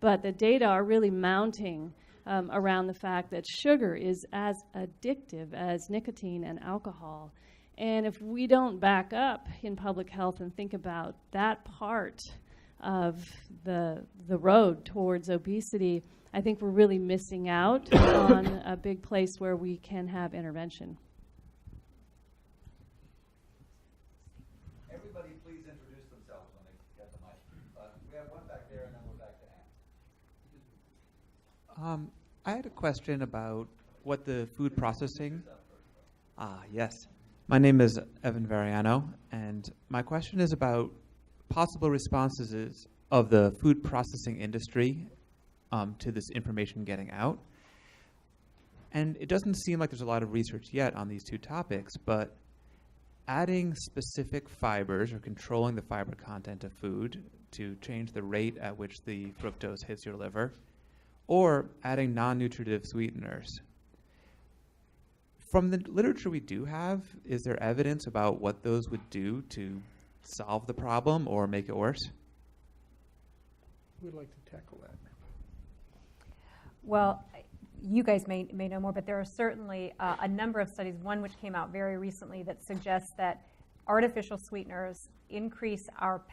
But the data are really mounting around the fact that sugar is as addictive as nicotine and alcohol. And if we don't back up in public health and think about that part of the road towards obesity, I think we're really missing out on a big place where we can have intervention. Everybody please introduce themselves when they get the mic. We have one back there and then we're back to Anne. I had a question about what the food processing... Yes. My name is Evan Variano, and my question is about possible responses of the food processing industry to this information getting out. And it doesn't seem like there's a lot of research yet on these two topics, but adding specific fibers or controlling the fiber content of food to change the rate at which the fructose hits your liver, or adding non-nutritive sweeteners. From the literature we do have, is there evidence about what those would do to solve the problem or make it worse? Who would like to tackle that? Well, you guys may know more, but there are certainly a number of studies, one which came out very recently that suggests that artificial sweeteners increase our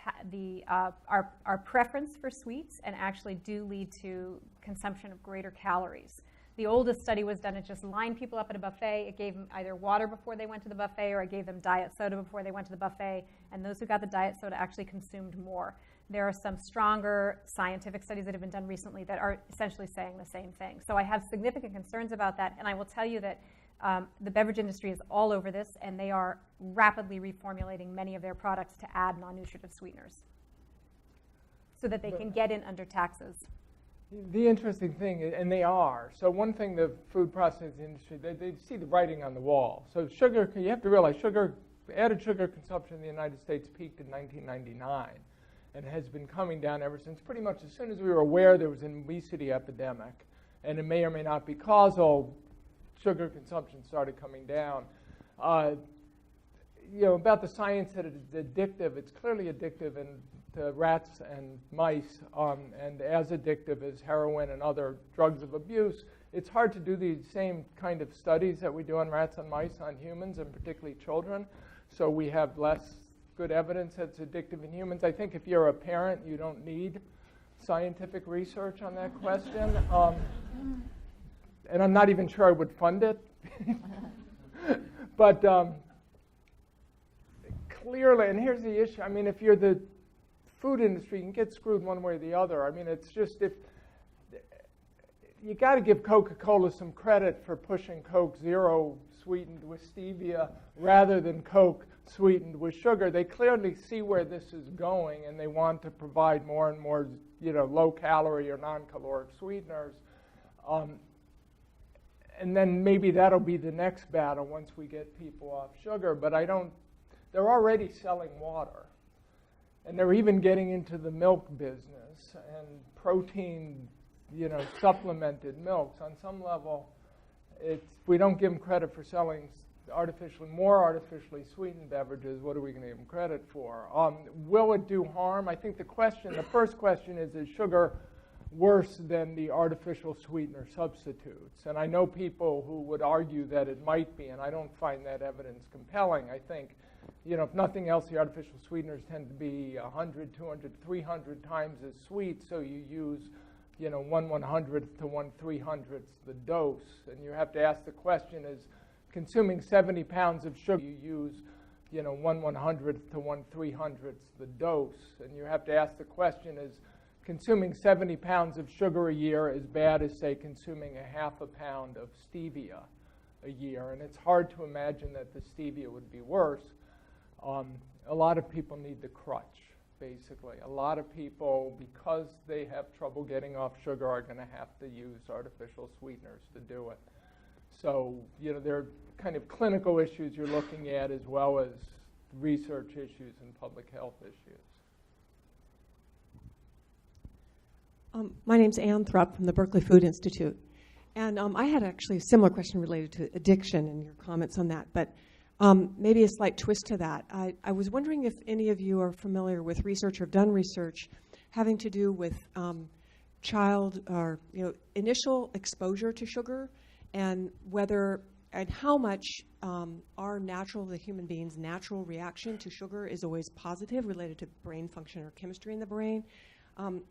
preference for sweets and actually do lead to consumption of greater calories. The oldest study was done, it just lined people up at a buffet. It gave them either water before they went to the buffet, or it gave them diet soda before they went to the buffet. And those who got the diet soda actually consumed more. There are some stronger scientific studies that have been done recently that are essentially saying the same thing. So I have significant concerns about that. And I will tell you that the beverage industry is all over this, and they are rapidly reformulating many of their products to add non-nutritive sweeteners so that they can get in under taxes. The interesting thing, and they are, so one thing the food processing industry, they see the writing on the wall. So sugar, you have to realize added sugar consumption in the United States peaked in 1999 and has been coming down ever since. Pretty much as soon as we were aware there was an obesity epidemic, and it may or may not be causal, sugar consumption started coming down. About the science that it's addictive, it's clearly addictive in to rats and mice, and as addictive as heroin and other drugs of abuse. It's hard to do the same kind of studies that we do on rats and mice on humans, and particularly children. So we have less good evidence that it's addictive in humans. I think if you're a parent, you don't need scientific research on that question. And I'm not even sure I would fund it. But clearly, and here's the issue. I mean, if you're the food industry, you can get screwed one way or the other. I mean, it's just if you got to give Coca-Cola some credit for pushing Coke Zero sweetened with stevia rather than Coke sweetened with sugar. They clearly see where this is going, and they want to provide more and more, low-calorie or non-caloric sweeteners. And then maybe that'll be the next battle once we get people off sugar. But they're already selling water. And they're even getting into the milk business and protein, supplemented milks. On some level, we don't give them credit for selling more artificially sweetened beverages. What are we going to give them credit for? Will it do harm? I think the first question is sugar worse than the artificial sweetener substitutes? And I know people who would argue that it might be, and I don't find that evidence compelling. I think if nothing else, the artificial sweeteners tend to be 100, 200, 300 times as sweet, so you use, 1/100th to 1/300th the dose. And you have to ask the question, is consuming 70 pounds of sugar, you use, 1/100th to 1/300th the dose. And you have to ask the question, is consuming 70 pounds of sugar a year as bad as, say, consuming a half a pound of stevia a year? And it's hard to imagine that the stevia would be worse. A lot of people need the crutch, basically. A lot of people, because they have trouble getting off sugar, are going to have to use artificial sweeteners to do it. So, there are kind of clinical issues you're looking at as well as research issues and public health issues. My name's Ann Thrupp from the Berkeley Food Institute. And I had actually a similar question related to addiction and your comments on that, but maybe a slight twist to that. I was wondering if any of you are familiar with research or have done research having to do with child or initial exposure to sugar, and whether and how much the human being's natural reaction to sugar is always positive, related to brain function or chemistry in the brain.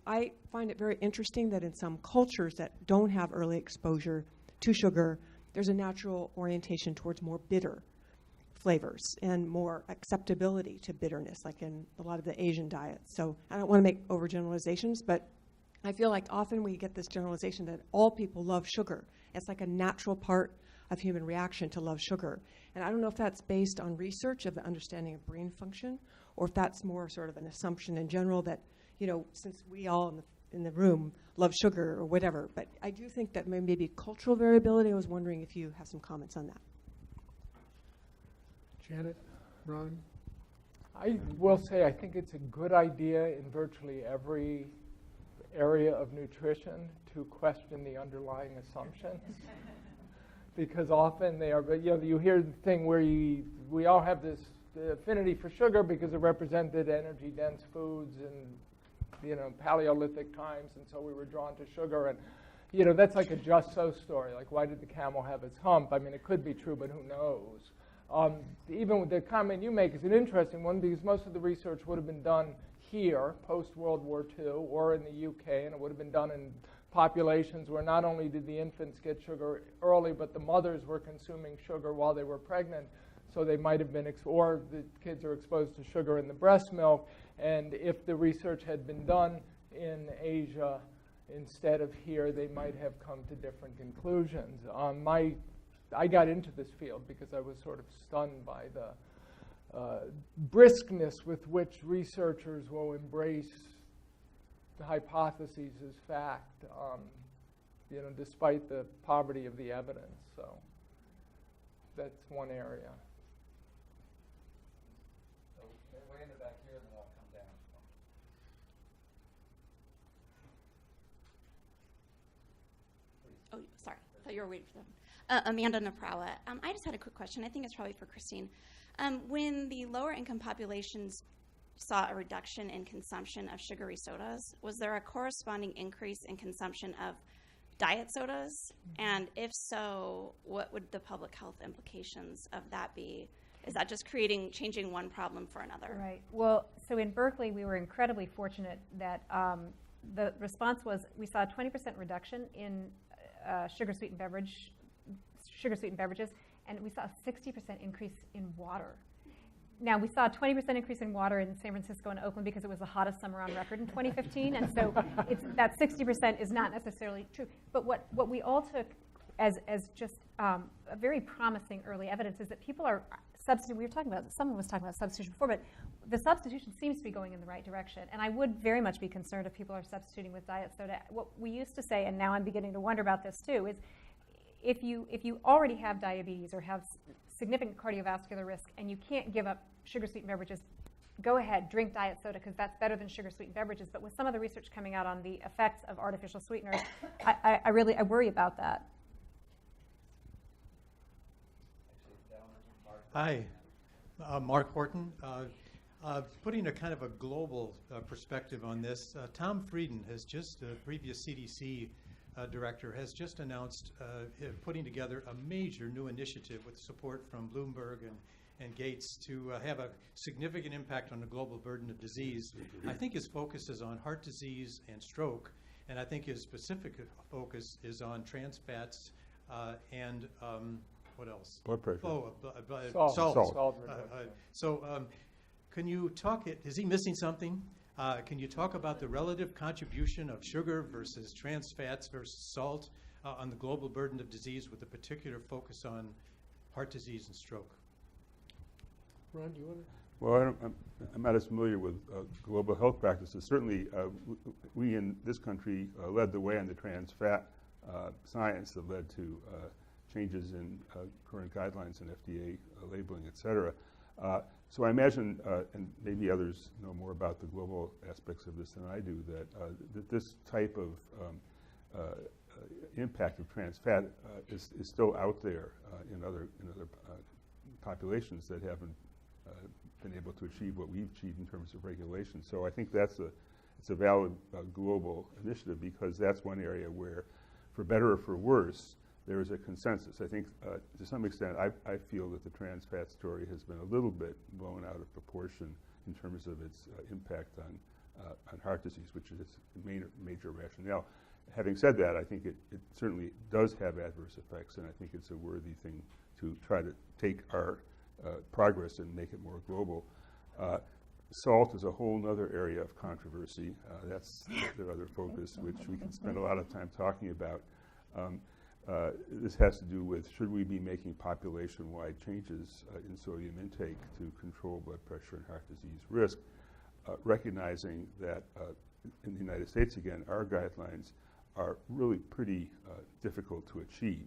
I find it very interesting that in some cultures that don't have early exposure to sugar, there's a natural orientation towards more bitter flavors and more acceptability to bitterness, like in a lot of the Asian diets. So I don't want to make overgeneralizations, but I feel like often we get this generalization that all people love sugar. It's like a natural part of human reaction to love sugar. And I don't know if that's based on research of the understanding of brain function, or if that's more sort of an assumption in general that, since we all in the room love sugar or whatever. But I do think that maybe cultural variability. I was wondering if you have some comments on that. Janet, Ron? I will say I think it's a good idea in virtually every area of nutrition to question the underlying assumptions. Because often they are, you hear the thing where we all have this affinity for sugar because it represented energy-dense foods and, Paleolithic times, and so we were drawn to sugar. And, that's like a just so story. Like, why did the camel have its hump? I mean, it could be true, but who knows? Even with the comment you make is an interesting one, because most of the research would have been done here, post-World War II, or in the UK, and it would have been done in populations where not only did the infants get sugar early, but the mothers were consuming sugar while they were pregnant. So they might have been, or the kids are exposed to sugar in the breast milk. And if the research had been done in Asia instead of here, they might have come to different conclusions. I got into this field because I was sort of stunned by the briskness with which researchers will embrace the hypotheses as fact, despite the poverty of the evidence. So that's one area. So way in the back here, then I'll come down. Oh, sorry. I thought you were waiting for them. Amanda Naprawa. I just had a quick question. I think it's probably for Christine. When the lower income populations saw a reduction in consumption of sugary sodas, was there a corresponding increase in consumption of diet sodas? And if so, what would the public health implications of that be? Is that just changing one problem for another? Right. Well, so in Berkeley, we were incredibly fortunate that the response was we saw a 20% reduction in sugar-sweetened beverages, and we saw a 60% increase in water. Now, we saw a 20% increase in water in San Francisco and Oakland because it was the hottest summer on record in 2015, and so that 60% is not necessarily true. But what we all took as just a very promising early evidence is that people are substituting. We were talking about, someone was talking about substitution before, but the substitution seems to be going in the right direction. And I would very much be concerned if people are substituting with diet soda. What we used to say, and now I'm beginning to wonder about this too, is if you already have diabetes or have significant cardiovascular risk and you can't give up sugar-sweetened beverages, go ahead, drink diet soda because that's better than sugar-sweetened beverages. But with some of the research coming out on the effects of artificial sweeteners, I worry about that. Hi, Mark Horton. Putting a kind of a global perspective on this, Tom Frieden has just, the previous CDC director, has just announced putting together a major new initiative with support from Bloomberg and Gates to have a significant impact on the global burden of disease. I think his focus is on heart disease and stroke, and I think his specific focus is on trans fats and what else? Blood pressure. Salt. So can you talk, is he missing something? Can you talk about the relative contribution of sugar versus trans fats versus salt on the global burden of disease with a particular focus on heart disease and stroke? Ron, do you want to? Well, I'm not as familiar with global health practices. Certainly, we in this country led the way on the trans fat science that led to changes in current guidelines and FDA labeling, et cetera. So I imagine, and maybe others know more about the global aspects of this than I do, that this type of impact of trans fat is still out there in other populations that haven't been able to achieve what we've achieved in terms of regulation. So I think it's a valid global initiative because that's one area where, for better or for worse, there is a consensus. I think to some extent I feel that the trans fat story has been a little bit blown out of proportion in terms of its impact on heart disease, which is its major rationale. Having said that, I think it certainly does have adverse effects, and I think it's a worthy thing to try to take our progress and make it more global. Salt is a whole other area of controversy. That's their other focus, which we can spend a lot of time talking about. This has to do with should we be making population-wide changes in sodium intake to control blood pressure and heart disease risk, recognizing that in the United States, again, our guidelines are really pretty difficult to achieve,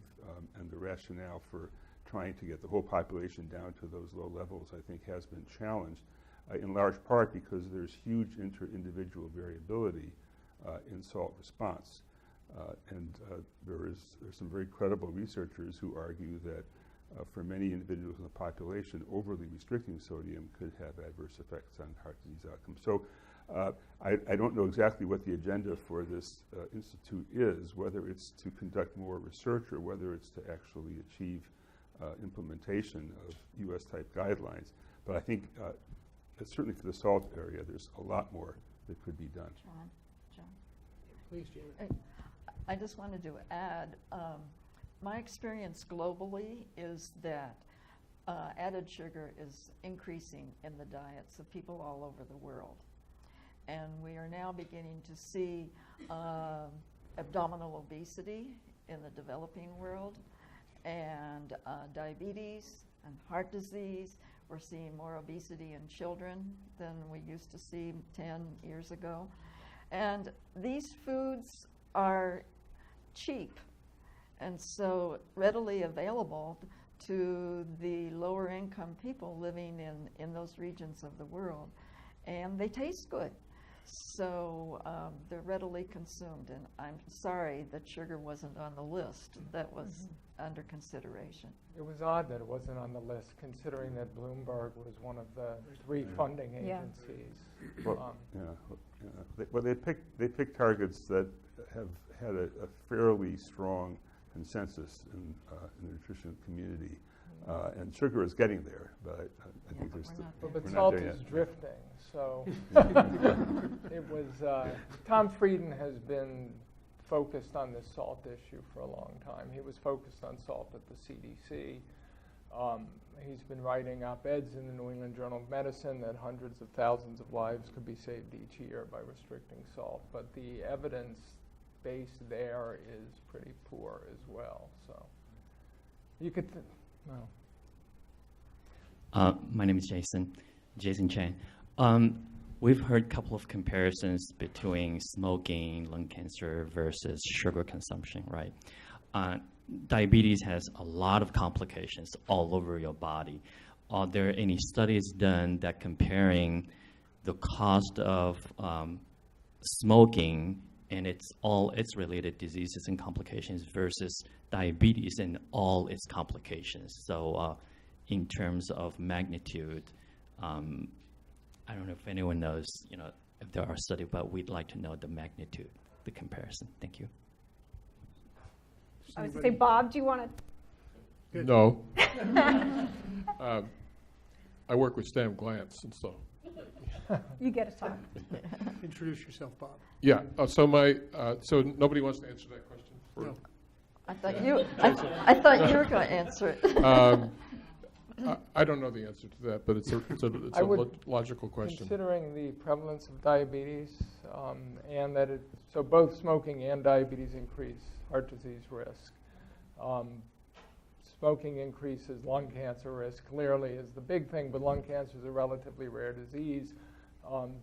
and the rationale for trying to get the whole population down to those low levels, I think, has been challenged, in large part because there's huge inter-individual variability in salt response. And there's some very credible researchers who argue that for many individuals in the population, overly restricting sodium could have adverse effects on heart disease outcomes. So I don't know exactly what the agenda for this institute is, whether it's to conduct more research or whether it's to actually achieve implementation of US-type guidelines. But I think certainly for the salt area, there's a lot more that could be done. John. Please, Janet. I just wanted to add, my experience globally is that added sugar is increasing in the diets of people all over the world. And we are now beginning to see abdominal obesity in the developing world, and diabetes and heart disease. We're seeing more obesity in children than we used to see 10 years ago. And these foods are cheap and so readily available to the lower income people living in those regions of the world. And they taste good. So they're readily consumed. And I'm sorry that sugar wasn't on the list. That was under consideration. It was odd that it wasn't on the list, considering that Bloomberg was one of the 3 funding agencies. Well, well, they picked targets that have had a fairly strong consensus in the nutrition community, and sugar is getting there, but I think there's but salt is drifting. So it was Tom Frieden has been focused on this salt issue for a long time. He was focused on salt at the CDC. He's been writing op-eds in the New England Journal of Medicine that hundreds of thousands of lives could be saved each year by restricting salt. But the evidence base there is pretty poor as well. So you could, my name is Jason Chen. We've heard a couple of comparisons between smoking, lung cancer versus sugar consumption, right? Diabetes has a lot of complications all over your body. Are there any studies done that comparing the cost of smoking and all its related diseases and complications versus diabetes and all its complications? So in terms of magnitude, I don't know if anyone knows, if there are studies, but we'd like to know the magnitude, the comparison. Thank you. I was going to say, Bob, do you want to? No. I work with Stam Glantz, and so. You get to talk. Introduce yourself, Bob. Yeah. So nobody wants to answer that question? No. I thought you were going to answer it. I don't know the answer to that, but it's a logical question. Considering the prevalence of diabetes, and that so both smoking and diabetes increase heart disease risk. Smoking increases lung cancer risk, clearly is the big thing, but lung cancer is a relatively rare disease.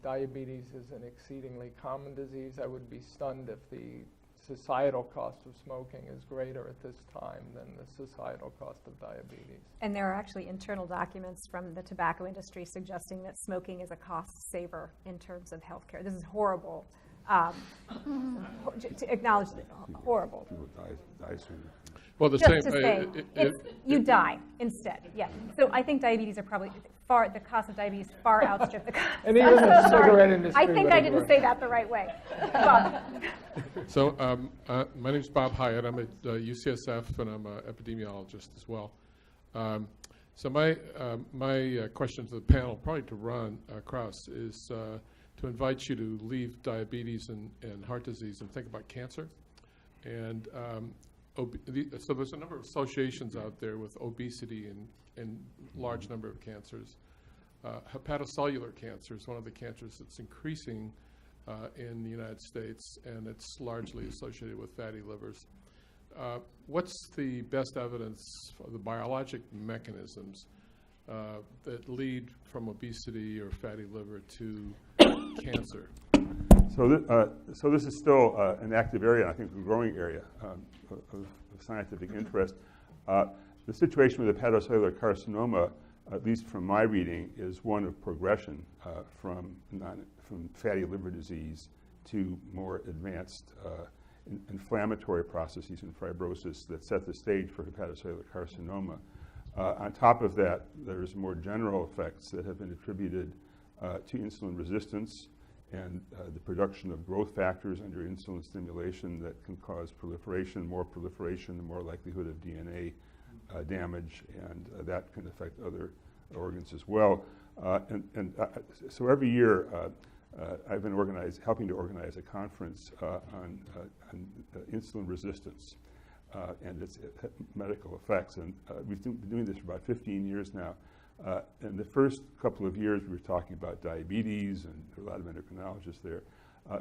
Diabetes is an exceedingly common disease. I would be stunned if the societal cost of smoking is greater at this time than the societal cost of diabetes. And there are actually internal documents from the tobacco industry suggesting that smoking is a cost saver in terms of healthcare. This is horrible. To acknowledge that, horrible. People die sooner. Well, Just to say, you die instead. Yeah. So I think diabetes are probably the cost of diabetes far outstrip the cost. And even the cigarette industry. I think I didn't say that the right way. Bob. So my name is Bob Hyatt. I'm at UCSF, and I'm an epidemiologist as well. So my question to the panel, probably to Ron Krauss, is to invite you to leave diabetes and heart disease and think about cancer. And so there's a number of associations out there with obesity and large number of cancers. Hepatocellular cancer is one of the cancers that's increasing in the United States, and it's largely associated with fatty livers. What's the best evidence for the biologic mechanisms that lead from obesity or fatty liver to cancer? So this is still an active area, and I think a growing area of scientific interest. The situation with hepatocellular carcinoma, at least from my reading, is one of progression from fatty liver disease to more advanced inflammatory processes and fibrosis that set the stage for hepatocellular carcinoma. On top of that, there's more general effects that have been attributed to insulin resistance and the production of growth factors under insulin stimulation that can cause proliferation, the more likelihood of DNA damage, and that can affect other organs as well. So every year, I've been helping to organize a conference on insulin resistance and its medical effects. And we've been doing this for about 15 years now. In the first couple of years, we were talking about diabetes, and there were a lot of endocrinologists there.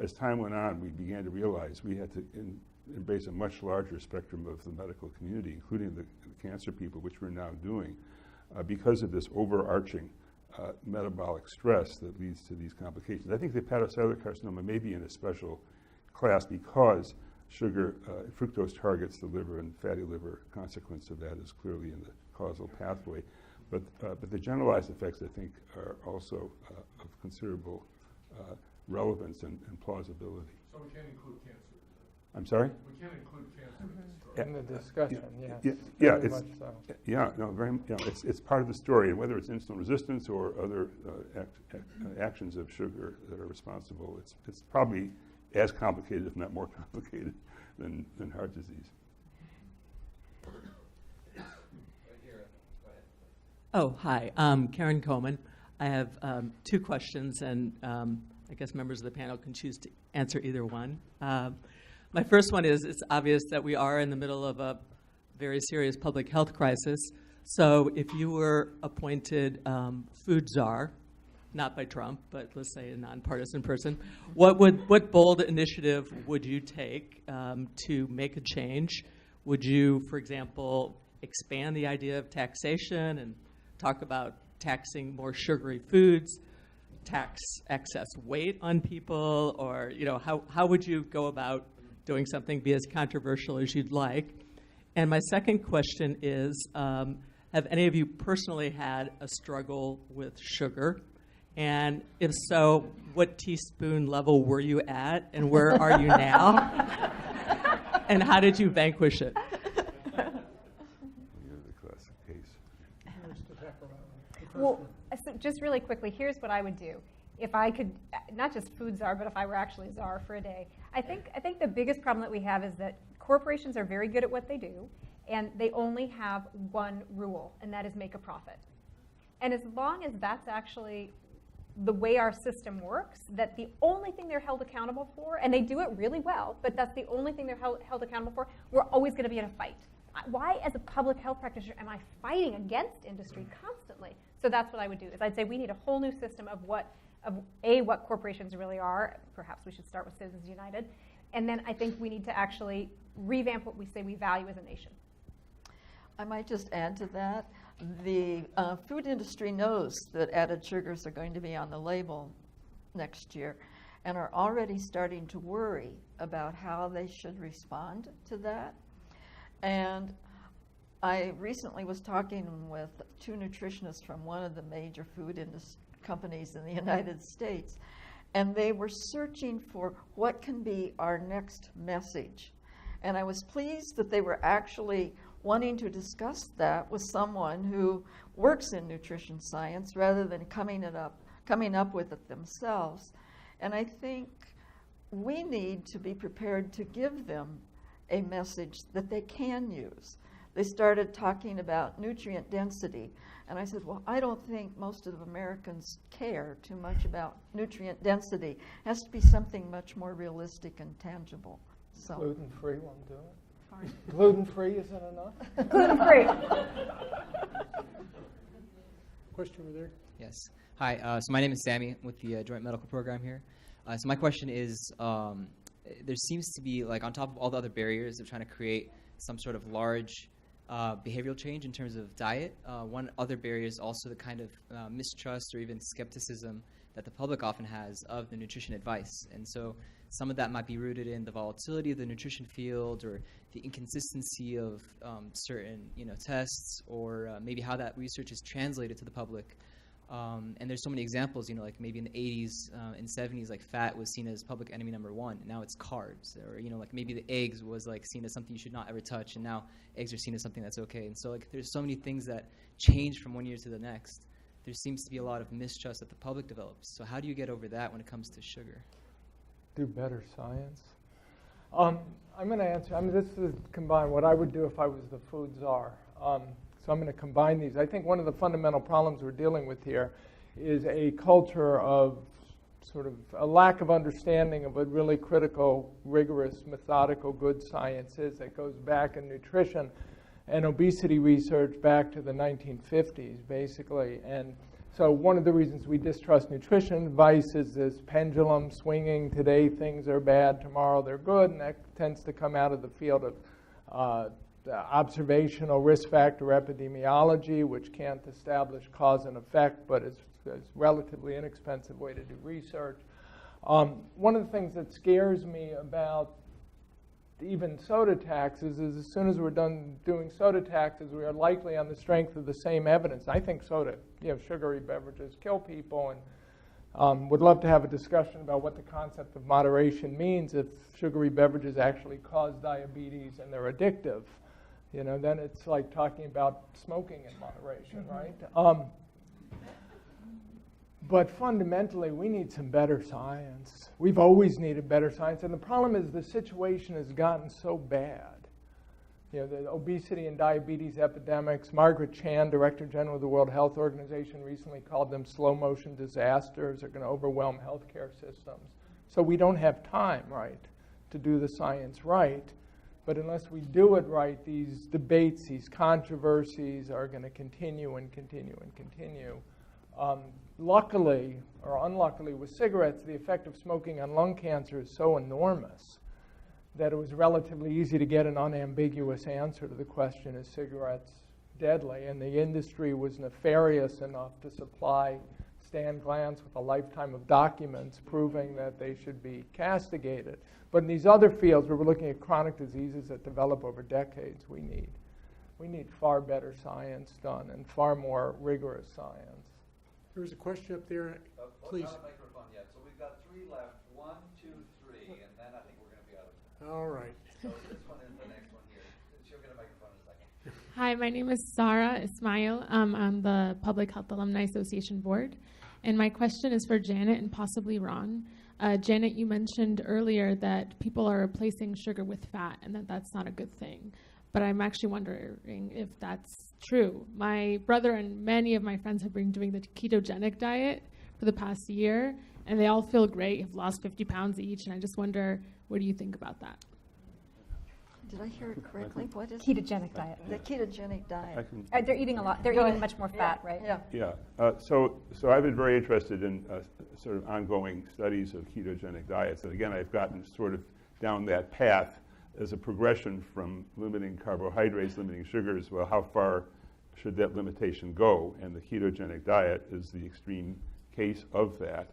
As time went on, we began to realize we had to embrace a much larger spectrum of the medical community, including the cancer people, which we're now doing, because of this overarching metabolic stress that leads to these complications. I think the hepatocellular carcinoma may be in a special class because sugar, fructose targets the liver, and fatty liver consequence of that is clearly in the causal pathway. But the generalized effects, I think, are also of considerable relevance and plausibility. So we can't include cancer? I'm sorry? We can't include cancer in the discussion, yes. It's part of the story, and whether it's insulin resistance or other actions of sugar that are responsible, it's probably as complicated, if not more complicated, than heart disease. Oh, hi. Karen Coleman. I have two questions, and I guess members of the panel can choose to answer either one. My first one is, it's obvious that we are in the middle of a very serious public health crisis. So if you were appointed food czar, not by Trump, but let's say a nonpartisan person, what bold initiative would you take to make a change? Would you, for example, expand the idea of taxation and talk about taxing more sugary foods, tax excess weight on people, or how would you go about doing something, be as controversial as you'd like? And my second question is, have any of you personally had a struggle with sugar? And if so, what teaspoon level were you at, and where are you now? And how did you vanquish it? Well, so just really quickly, here's what I would do. If I could, not just food czar, but if I were actually czar for a day. I think the biggest problem that we have is that corporations are very good at what they do, and they only have one rule, and that is make a profit. And as long as that's actually the way our system works, that the only thing they're held accountable for, and they do it really well, but that's the only thing they're held accountable for, we're always going to be in a fight. Why, as a public health practitioner, am I fighting against industry constantly? So that's what I would do, is I'd say we need a whole new system of what corporations really are. Perhaps we should start with Citizens United. And then I think we need to actually revamp what we say we value as a nation. I might just add to that. The food industry knows that added sugars are going to be on the label next year and are already starting to worry about how they should respond to that. And I recently was talking with two nutritionists from one of the major food companies in the United States, and they were searching for what can be our next message. And I was pleased that they were actually wanting to discuss that with someone who works in nutrition science rather than coming up with it themselves. And I think we need to be prepared to give them a message that they can use. They started talking about nutrient density, and I said, well, I don't think most of Americans care too much about nutrient density. It has to be something much more realistic and tangible. So. Gluten-free won't do it. Fine. Gluten-free isn't enough? Gluten-free. Question over there. Yes. Hi, so my name is Sammy with the Joint Medical Program here. So my question is, there seems to be, like, on top of all the other barriers of trying to create some sort of large behavioral change in terms of diet, one other barrier is also the kind of mistrust or even skepticism that the public often has of the nutrition advice. And so some of that might be rooted in the volatility of the nutrition field, or the inconsistency of certain tests, or maybe how that research is translated to the public. And there's so many examples, like maybe in the 80s and 70s, like fat was seen as public enemy number one. Now it's carbs, or like maybe the eggs was like seen as something you should not ever touch, and now eggs are seen as something that's okay. And so like there's so many things that change from one year to the next. There seems to be a lot of mistrust that the public develops. So how do you get over that when it comes to sugar? Do better science. I'm going to answer. This is combined what I would do if I was the food czar. So I'm going to combine these. I think one of the fundamental problems we're dealing with here is a culture of sort of a lack of understanding of what really critical, rigorous, methodical, good science is that goes back in nutrition and obesity research back to the 1950s, basically. And so one of the reasons we distrust nutrition advice is this pendulum swinging. Today things are bad, tomorrow they're good, and that tends to come out of the field of observational risk factor epidemiology, which can't establish cause and effect, but is a relatively inexpensive way to do research. One of the things that scares me about even soda taxes is as soon as we're done doing soda taxes, we are likely on the strength of the same evidence. I think soda, sugary beverages kill people, and would love to have a discussion about what the concept of moderation means if sugary beverages actually cause diabetes and they're addictive. Then it's like talking about smoking in moderation, right? But fundamentally, we need some better science. We've always needed better science. And the problem is the situation has gotten so bad. The obesity and diabetes epidemics, Margaret Chan, Director General of the World Health Organization, recently called them slow motion disasters. They're going to overwhelm healthcare systems. So we don't have time, right, to do the science right. But unless we do it right, these debates, these controversies are going to continue and continue and continue. Luckily, or unluckily, with cigarettes, the effect of smoking on lung cancer is so enormous that it was relatively easy to get an unambiguous answer to the question, is cigarettes deadly? And the industry was nefarious enough to supply Stan Glantz with a lifetime of documents proving that they should be castigated. But in these other fields where we're looking at chronic diseases that develop over decades, we need far better science done and far more rigorous science. There's a question up there, please. Not a microphone yet. So we've got 3 left. 1, 2, 3, and then I think we're going to be out of time. All right. So this one is the next one here. She'll get a microphone in a second. Hi, my name is Sarah Ismail. I'm on the Public Health Alumni Association board. And my question is for Janet and possibly Ron. Janet, you mentioned earlier that people are replacing sugar with fat and that that's not a good thing. But I'm actually wondering if that's true. My brother and many of my friends have been doing the ketogenic diet for the past year, and they all feel great, have lost 50 pounds each, and I just wonder, what do you think about that? Did I hear it correctly? What is ketogenic diet? The ketogenic diet. They're eating a lot. They're eating much more fat, right? Yeah. Yeah. So I've been very interested in sort of ongoing studies of ketogenic diets. And again, I've gotten sort of down that path as a progression from limiting carbohydrates, limiting sugars. Well, how far should that limitation go? And the ketogenic diet is the extreme case of that.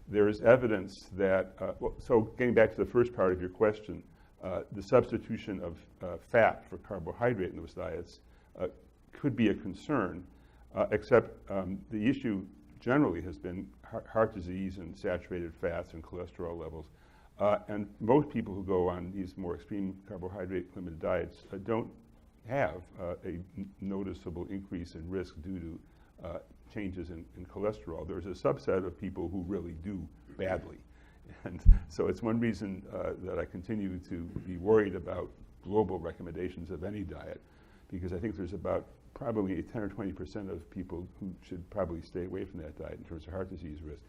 There is evidence that, so getting back to the first part of your question, the substitution of fat for carbohydrate in those diets could be a concern, except the issue generally has been heart disease and saturated fats and cholesterol levels. And most people who go on these more extreme carbohydrate-limited diets don't have a noticeable increase in risk due to changes in cholesterol. There's a subset of people who really do badly. And so it's one reason that I continue to be worried about global recommendations of any diet, because I think there's about probably 10 or 20% of people who should probably stay away from that diet in terms of heart disease risk.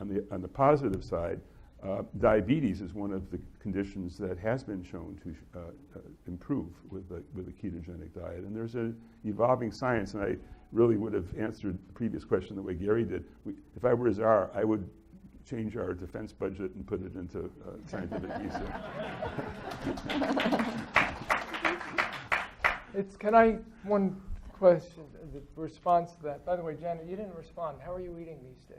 On the positive side, diabetes is one of the conditions that has been shown to improve with a ketogenic diet. And there's an evolving science, and I really would have answered the previous question the way Gary did. If I were czar, I would change our defense budget and put it into scientific research. One question, the response to that. By the way, Janet, you didn't respond. How are you eating these days?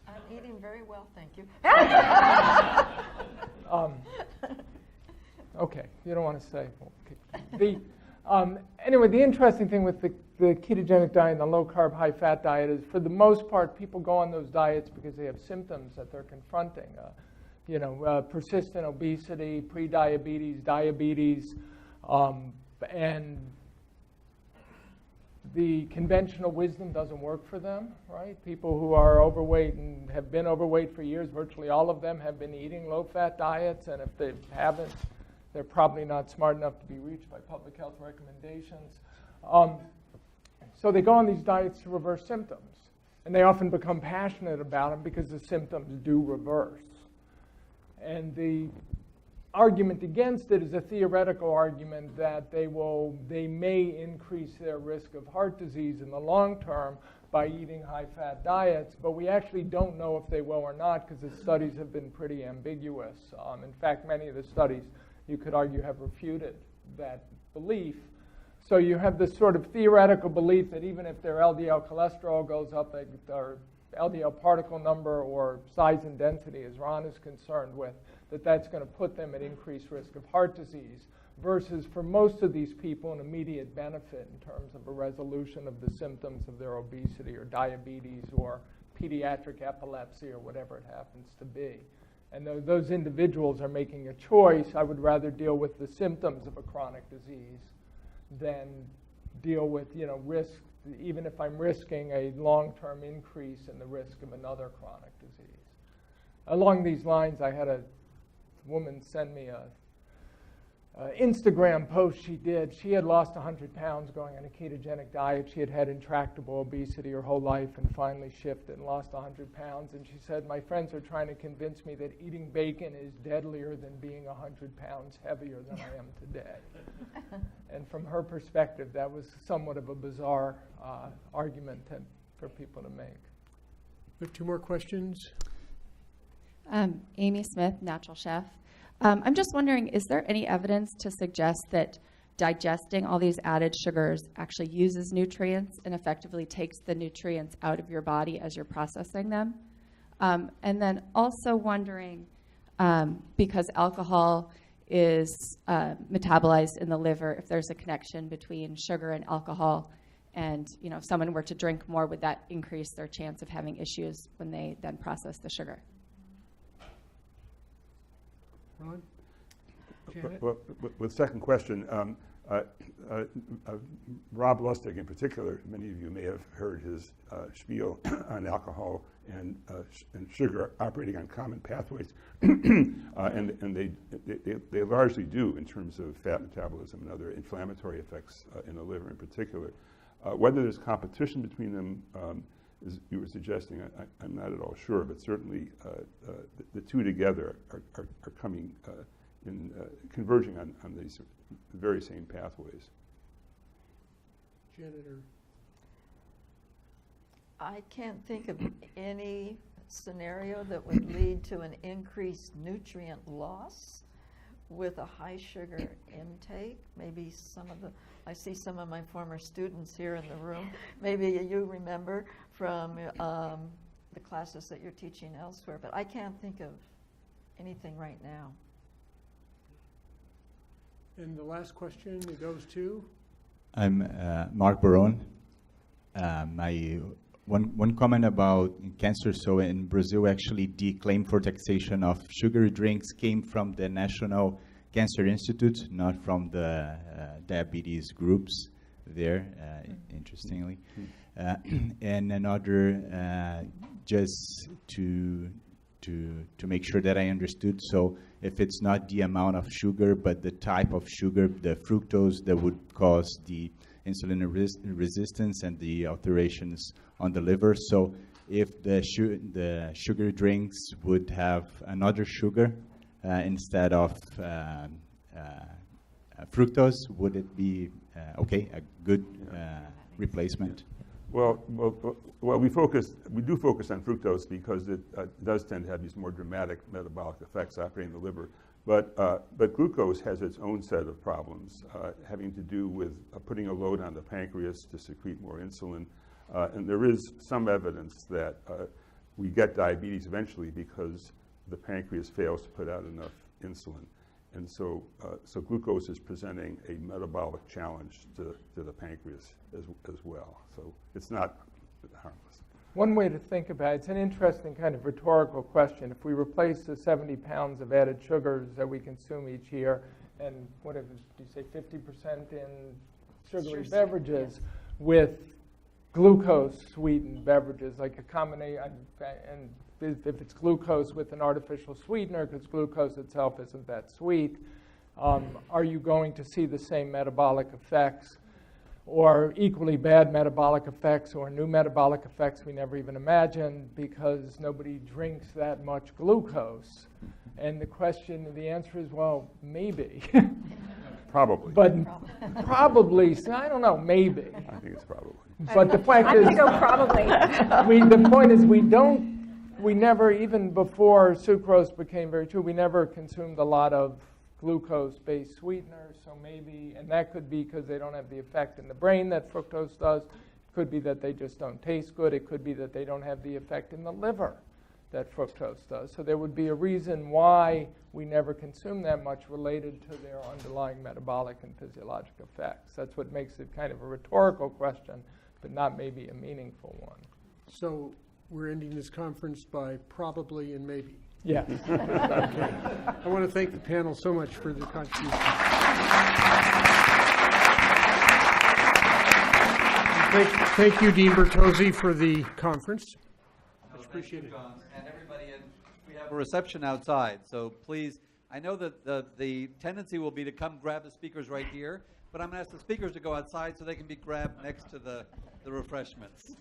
I'm eating very well, thank you. Okay, you don't want to say. Anyway, the interesting thing with the ketogenic diet and the low-carb, high-fat diet is, for the most part, people go on those diets because they have symptoms that they're confronting. Persistent obesity, pre-diabetes, diabetes, and the conventional wisdom doesn't work for them, right? People who are overweight and have been overweight for years, virtually all of them have been eating low-fat diets, and if they haven't, they're probably not smart enough to be reached by public health recommendations. So they go on these diets to reverse symptoms. And they often become passionate about them because the symptoms do reverse. And the argument against it is a theoretical argument that they may increase their risk of heart disease in the long term by eating high-fat diets, but we actually don't know if they will or not because the studies have been pretty ambiguous. In fact, many of the studies, you could argue, have refuted that belief. So you have this sort of theoretical belief that even if their LDL cholesterol goes up, their LDL particle number or size and density, as Ron is concerned with, that's going to put them at increased risk of heart disease, versus for most of these people an immediate benefit in terms of a resolution of the symptoms of their obesity or diabetes or pediatric epilepsy or whatever it happens to be. And those individuals are making a choice. I would rather deal with the symptoms of a chronic disease than deal with, risk, even if I'm risking a long-term increase in the risk of another chronic disease. Along these lines, I had a woman send me a Instagram post she did. She had lost 100 pounds going on a ketogenic diet. She had had intractable obesity her whole life and finally shifted and lost 100 pounds. And she said, my friends are trying to convince me that eating bacon is deadlier than being 100 pounds heavier than I am today. And from her perspective, that was somewhat of a bizarre argument for people to make. We have two more questions. Amy Smith, natural chef. I'm just wondering, is there any evidence to suggest that digesting all these added sugars actually uses nutrients and effectively takes the nutrients out of your body as you're processing them? And then also wondering, because alcohol is metabolized in the liver, if there's a connection between sugar and alcohol, and if someone were to drink more, would that increase their chance of having issues when they then process the sugar? Ron? Well, with the second question, Rob Lustig in particular, many of you may have heard his spiel on alcohol and sugar operating on common pathways, and they largely do in terms of fat metabolism and other inflammatory effects in the liver in particular. Whether there's competition between them, as you were suggesting, I'm not at all sure, but certainly the two together are coming converging on these very same pathways. Janet, or I can't think of any scenario that would lead to an increased nutrient loss with a high sugar intake. Maybe I see some of my former students here in the room. Maybe you remember from the classes that you're teaching elsewhere, but I can't think of anything right now. And the last question that goes to? I'm Mark Barone. My one comment about cancer. So in Brazil, actually, the claim for taxation of sugary drinks came from the National Cancer Institute, not from the diabetes groups there, interestingly. And another, just to make sure that I understood, so if it's not the amount of sugar, but the type of sugar, the fructose that would cause the insulin resistance and the alterations on the liver. So if the sugar drinks would have another sugar instead of fructose, would it be a good replacement? Well, we do focus on fructose because it does tend to have these more dramatic metabolic effects operating in the liver. But glucose has its own set of problems having to do with putting a load on the pancreas to secrete more insulin. And there is some evidence that we get diabetes eventually because the pancreas fails to put out enough insulin. And so glucose is presenting a metabolic challenge to the pancreas as well. So it's not harmless. One way to think about it, it's an interesting kind of rhetorical question. If we replace the 70 pounds of added sugars that we consume each year, and what did you say, 50% in sugary beverages, with glucose-sweetened beverages, like a combination, and if it's glucose with an artificial sweetener, because glucose itself isn't that sweet, are you going to see the same metabolic effects? or equally bad metabolic effects, or new metabolic effects we never even imagined, because nobody drinks that much glucose. And the answer is, well, maybe. Probably. But probably, so I don't know, maybe. I think it's probably. But the fact I'm is, going to go probably. the point is we never, even before sucrose became very true, we never consumed a lot of glucose-based sweeteners, so maybe, and that could be because they don't have the effect in the brain that fructose does. It could be that they just don't taste good. It could be that they don't have the effect in the liver that fructose does. So there would be a reason why we never consume that much related to their underlying metabolic and physiologic effects. That's what makes it kind of a rhetorical question, but not maybe a meaningful one. So we're ending this conference by probably and maybe. Yes. Okay. I want to thank the panel so much for the contribution. Thank you, Dean Bertozzi, for the conference. Much appreciated. John, and everybody, and we have a reception outside, so please, I know that the tendency will be to come grab the speakers right here, but I'm going to ask the speakers to go outside so they can be grabbed next to the refreshments.